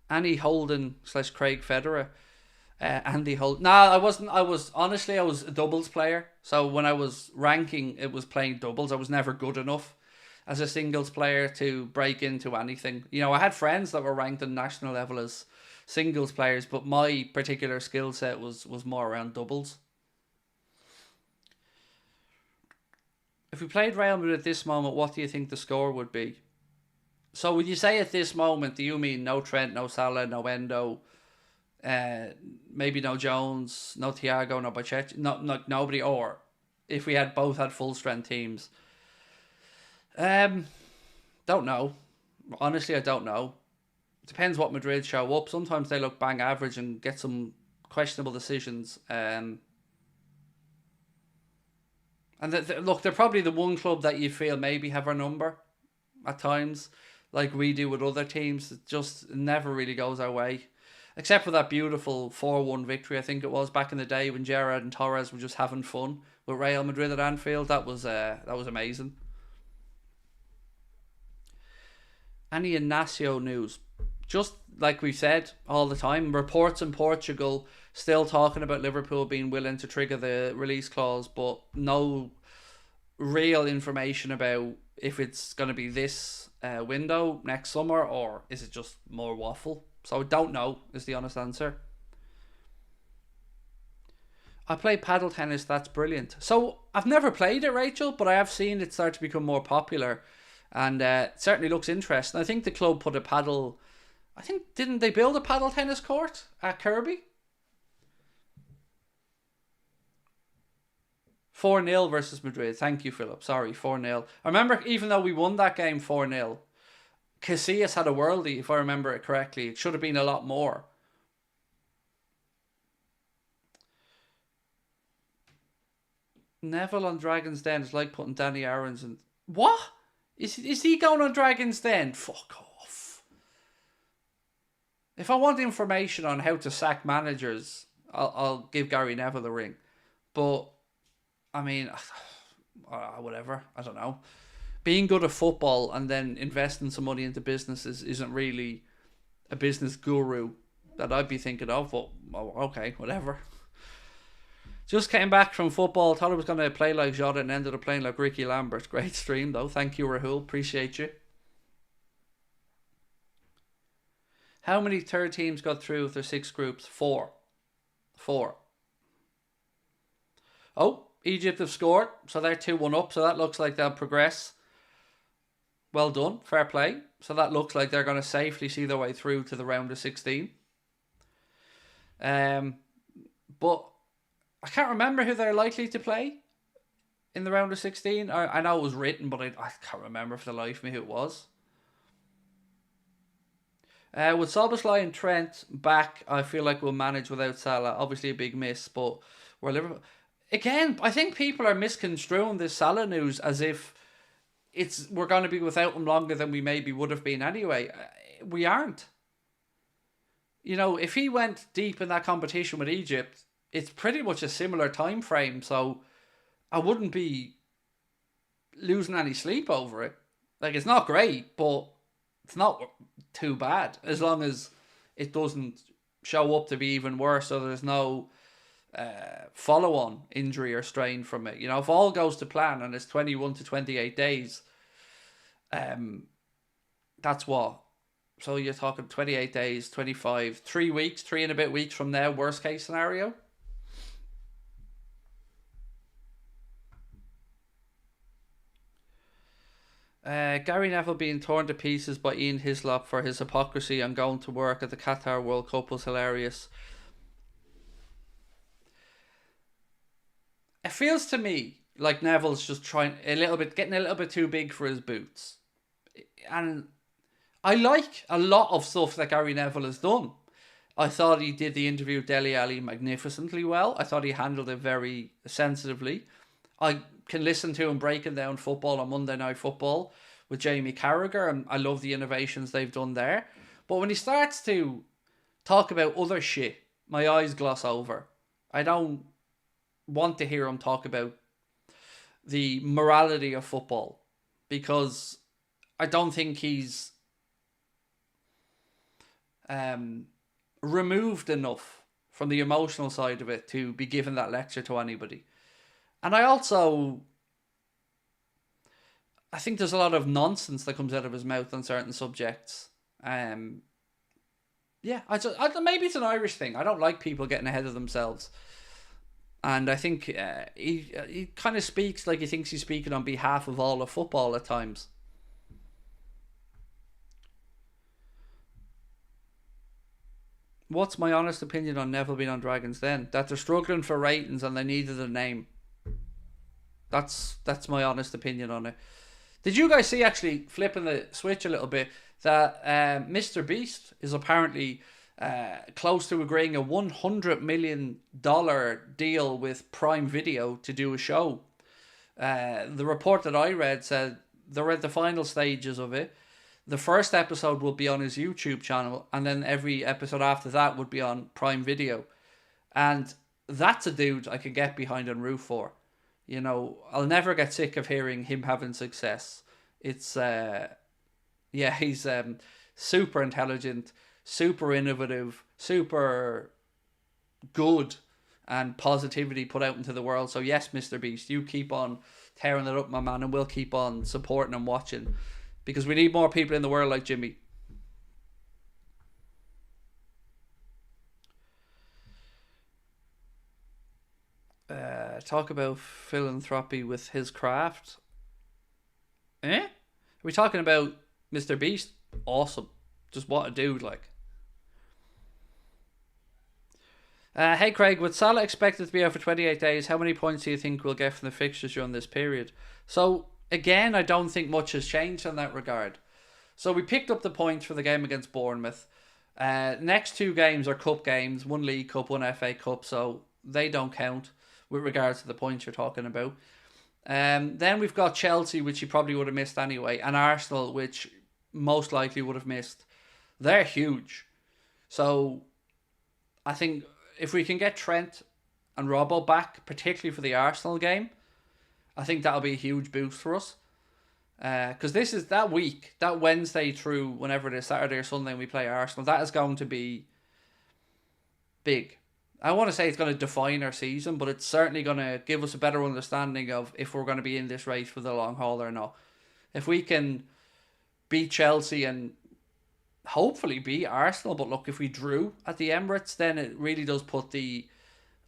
Andy Houlden / Craig Federer. Andy Houlden. Nah, I wasn't. I was a doubles player. So when I was ranking, it was playing doubles. I was never good enough as a singles player to break into anything. You know, I had friends that were ranked on national level as singles players, but my particular skill set was more around doubles. If we played Real Madrid at this moment, what do you think the score would be? So would you say at this moment, do you mean no Trent, no Salah, no Endo, Uh, Maybe no Jones, no Thiago, no Bachet, nobody. Or if we had both had full strength teams, don't know. Honestly, I don't know. Depends what Madrid show up. Sometimes they look bang average and get some questionable decisions. And look, they're probably the one club that you feel maybe have our number at times, like we do with other teams. It just never really goes our way. Except for that beautiful 4-1 victory, I think it was, back in the day when Gerrard and Torres were just having fun with Real Madrid at Anfield. That was amazing. Any Inacio news? Just like we've said all the time, reports in Portugal still talking about Liverpool being willing to trigger the release clause, but no real information about if it's going to be this window next summer or is it just more waffle. So I don't know is the honest answer. I play paddle tennis, that's brilliant. So I've never played it, Rachel, but I have seen it start to become more popular. And it certainly looks interesting. I think the club put a paddle... I think, didn't they build a paddle tennis court at Kirby? 4-0 versus Madrid. Thank you, Philip. Sorry, 4-0. I remember, even though we won that game 4-0, Casillas had a worldie, if I remember it correctly. It should have been a lot more. Neville on Dragon's Den is like putting Danny Aarons in... What? Is he going on Dragon's Den? Fuck off. If I want information on how to sack managers, I'll give Gary Neville a ring. But, I mean, whatever. I don't know. Being good at football and then investing some money into businesses isn't really a business guru that I'd be thinking of. But, okay, whatever. Just came back from football. Thought I was going to play like Jota and ended up playing like Ricky Lambert. Great stream though. Thank you, Rahul. Appreciate you. How many third teams got through with their 6 groups? 4. Oh, Egypt have scored. So they're 2-1 up. So that looks like they'll progress. Well done. Fair play. So that looks like they're going to safely see their way through to the round of 16. But I can't remember who they're likely to play in the round of 16. I know it was written, but I can't remember for the life of me who it was. With Szoboszlai and Trent back, I feel like we'll manage without Salah. Obviously a big miss, but we're Liverpool. Again, I think people are misconstruing this Salah news as if we're going to be without him longer than we maybe would have been anyway. We aren't. You know, if he went deep in that competition with Egypt, it's pretty much a similar time frame, so I wouldn't be losing any sleep over it. Like, it's not great, but it's not too bad as long as it doesn't show up to be even worse, so there's no follow-on injury or strain from it. You know, if all goes to plan and it's 21 to 28 days, that's what? So you're talking 28 days, 25, 3 weeks, 3 and a bit weeks from now, worst case scenario. Gary Neville being torn to pieces by Ian Hislop for his hypocrisy and going to work at the Qatar World Cup was hilarious. It feels to me like Neville's just getting a little bit too big for his boots. And I like a lot of stuff that Gary Neville has done. I thought he did the interview with Dele Alli magnificently well. I thought he handled it very sensitively. I can listen to him breaking down football on Monday Night Football with Jamie Carragher, and I love the innovations they've done there. But when he starts to talk about other shit, my eyes gloss over. I don't want to hear him talk about the morality of football because I don't think he's removed enough from the emotional side of it to be giving that lecture to anybody. And I think there's a lot of nonsense that comes out of his mouth on certain subjects. Maybe it's an Irish thing. I don't like people getting ahead of themselves. And I think he kind of speaks like he thinks he's speaking on behalf of all of football at times. What's my honest opinion on Neville being on Dragons Den? That they're struggling for ratings and they needed a name. That's my honest opinion on it. Did you guys see, actually, flipping the switch a little bit, that Mr. Beast is apparently close to agreeing a $100 million deal with Prime Video to do a show? The report that I read said they're at the final stages of it. The first episode will be on his YouTube channel, and then every episode after that would be on Prime Video. And that's a dude I could get behind and root for. You know, I'll never get sick of hearing him having success. It's, he's super intelligent, super innovative, super good, and positivity put out into the world. So yes, Mr. Beast, you keep on tearing it up, my man, and we'll keep on supporting and watching. Because we need more people in the world like Jimmy. Talk about philanthropy with his craft. Are we talking about Mr. Beast? Awesome. Just what a dude, like. Hey Craig, with Salah expected to be out for 28 days, how many points do you think we'll get from the fixtures during this period? So, again, I don't think much has changed in that regard. So we picked up the points for the game against Bournemouth. Next two games are cup games, one League Cup, one FA Cup, so they don't count with regards to the points you're talking about. Then we've got Chelsea, which you probably would have missed anyway, and Arsenal, which most likely would have missed. They're huge. So I think if we can get Trent and Robbo back, particularly for the Arsenal game, I think that'll be a huge boost for us. Because this is that week, that Wednesday through whenever it is, Saturday or Sunday, we play Arsenal. That is going to be big. I want to say it's going to define our season, but it's certainly going to give us a better understanding of if we're going to be in this race for the long haul or not. If we can beat Chelsea and hopefully beat Arsenal, but look, if we drew at the Emirates, then it really does put the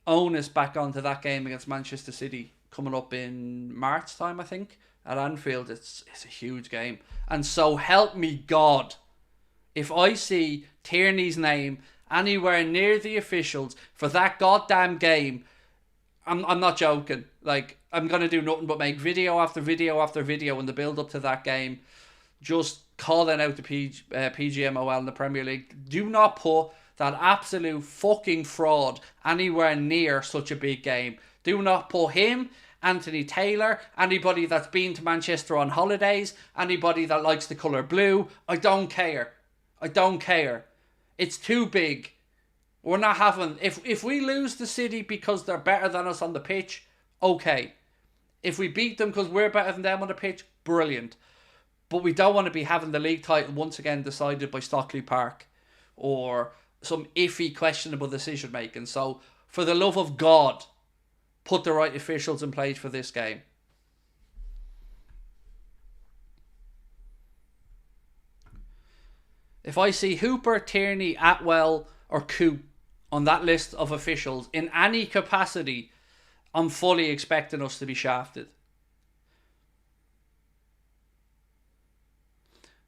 onus back onto that game against Manchester City coming up in March time, I think, at Anfield. It's a huge game. And so help me God, if I see Tierney's name anywhere near the officials for that goddamn game, I'm not joking. Like, I'm going to do nothing but make video after video after video in the build up to that game, just calling out the PGMOL in the Premier League. Do not put that absolute fucking fraud anywhere near such a big game. Do not put him, Anthony Taylor, anybody that's been to Manchester on holidays, anybody that likes the colour blue. I don't care. I don't care. It's too big. We're not having... If we lose the City because they're better than us on the pitch, okay. If we beat them because we're better than them on the pitch, brilliant. But we don't want to be having the league title once again decided by Stockley Park or some iffy, questionable decision making. So, for the love of God, put the right officials in place for this game. If I see Hooper, Tierney, Atwell or Coop on that list of officials in any capacity, I'm fully expecting us to be shafted.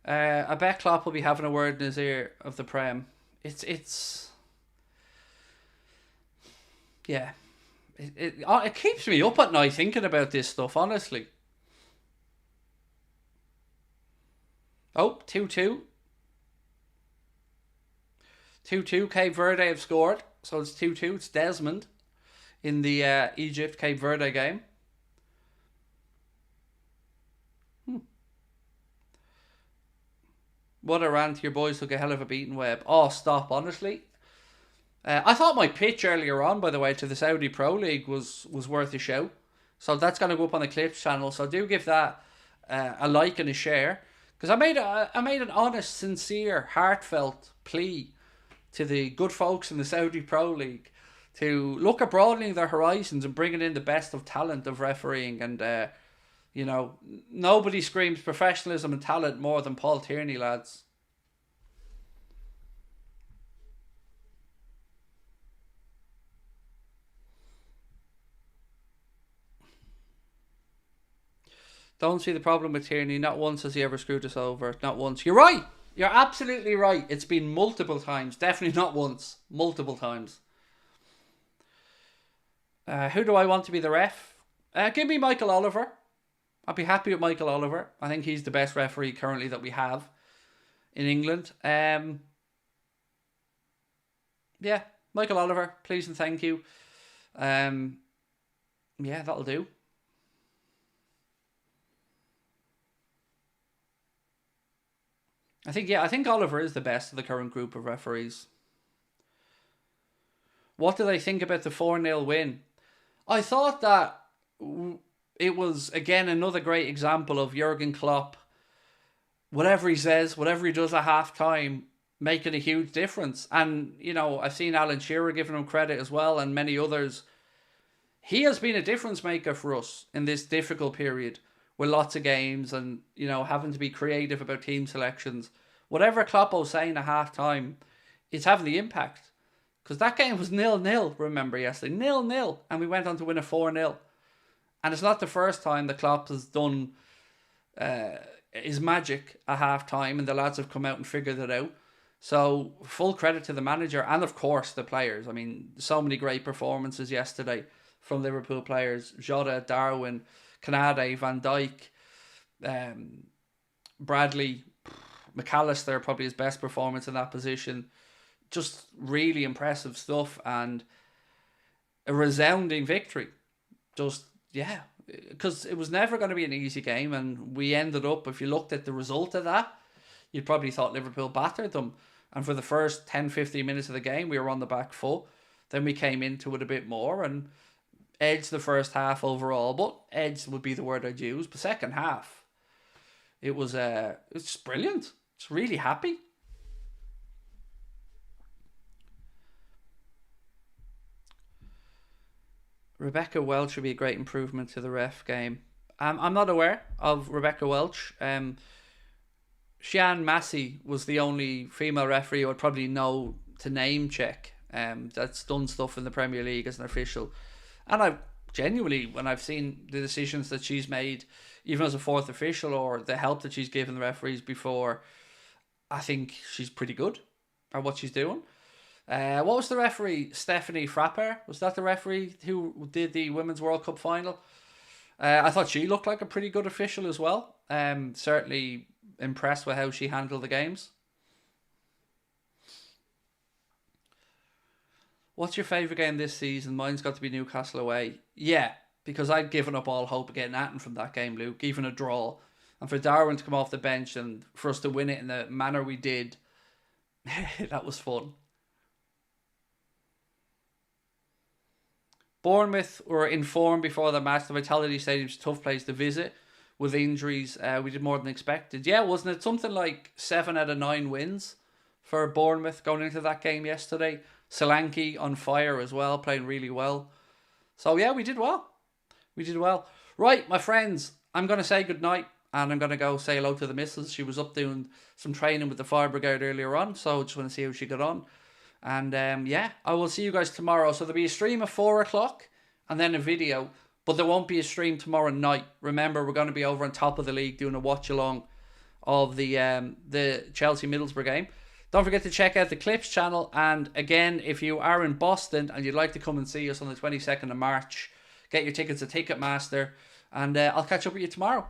I bet Klopp will be having a word in his ear of the Prem. It's yeah. It keeps me up at night thinking about this stuff, honestly. Oh, 2-2. 2-2, Cape Verde have scored. So it's 2-2. It's Desmond in the Egypt-Cape Verde game. What a rant. Your boys took a hell of a beating, Webb. Oh, stop, honestly. I thought my pitch earlier on, by the way, to the Saudi Pro League was worth a show. So that's going to go up on the Clips channel. So do give that a like and a share. Because I made an honest, sincere, heartfelt plea to the good folks in the Saudi Pro League to look at broadening their horizons and bringing in the best of talent of refereeing. And, you know, nobody screams professionalism and talent more than Paul Tierney, lads. Don't see the problem with Tierney. Not once has he ever screwed us over. Not once. You're right. You're absolutely right. It's been multiple times. Definitely not once. Multiple times. Who do I want to be the ref? Give me Michael Oliver. I'd be happy with Michael Oliver. I think he's the best referee currently that we have in England. Yeah, Michael Oliver, please and thank you. Yeah, that'll do. I think Oliver is the best of the current group of referees. What did I think about the 4-0 win? I thought that it was, again, another great example of Jurgen Klopp. Whatever he says, whatever he does at half-time, making a huge difference. And, you know, I've seen Alan Shearer giving him credit as well, and many others. He has been a difference maker for us in this difficult period with lots of games and, you know, having to be creative about team selections. Whatever Kloppo's saying at half-time, it's having the impact. Because that game was 0-0, remember, yesterday. 0-0. And we went on to win a 4-0. And it's not the first time that Klopp has done his magic at half-time and the lads have come out and figured it out. So, full credit to the manager and, of course, the players. I mean, so many great performances yesterday from Liverpool players. Jota, Darwin, Kanade, Van Dijk, Bradley, McAllister, probably his best performance in that position. Just really impressive stuff and a resounding victory. Just, yeah, because it was never going to be an easy game, and we ended up, if you looked at the result of that, you'd probably thought Liverpool battered them. And for the first 10-15 minutes of the game, we were on the back foot. Then we came into it a bit more and edged the first half overall. But edged would be the word I'd use. But second half, it's brilliant. It's really happy. Rebecca Welch would be a great improvement to the ref game. I'm not aware of Rebecca Welch. Sian Massey was the only female referee I would probably know to name check. That's done stuff in the Premier League as an official. And I've genuinely, when I've seen the decisions that she's made, even as a fourth official, or the help that she's given the referees before, I think she's pretty good at what she's doing. What was the referee? Stephanie Frapper? Was that the referee who did the Women's World Cup final? I thought she looked like a pretty good official as well. Certainly impressed with how she handled the games. What's your favourite game this season? Mine's got to be Newcastle away. Yeah, because I'd given up all hope of getting anything from that game, Luke, even a draw. And for Darwin to come off the bench and for us to win it in the manner we did, that was fun. Bournemouth were informed before the match the Vitality Stadium's a tough place to visit with injuries. We did more than expected. Yeah, wasn't it something like 7 out of 9 wins for Bournemouth going into that game yesterday? Solanke on fire as well, playing really well. So yeah, we did well. We did well. Right, my friends, I'm going to say goodnight and I'm going to go say hello to the missus. She was up doing some training with the fire brigade earlier on, so just want to see how she got on. And yeah, I will see you guys tomorrow. So there'll be a stream at 4 o'clock and then a video, but there won't be a stream tomorrow night. Remember, we're going to be over on top of the league doing a watch along of the Chelsea Middlesbrough game. Don't forget to check out the Clips channel. And again, if you are in Boston and you'd like to come and see us on the 22nd of March, get your tickets at Ticketmaster. And I'll catch up with you tomorrow.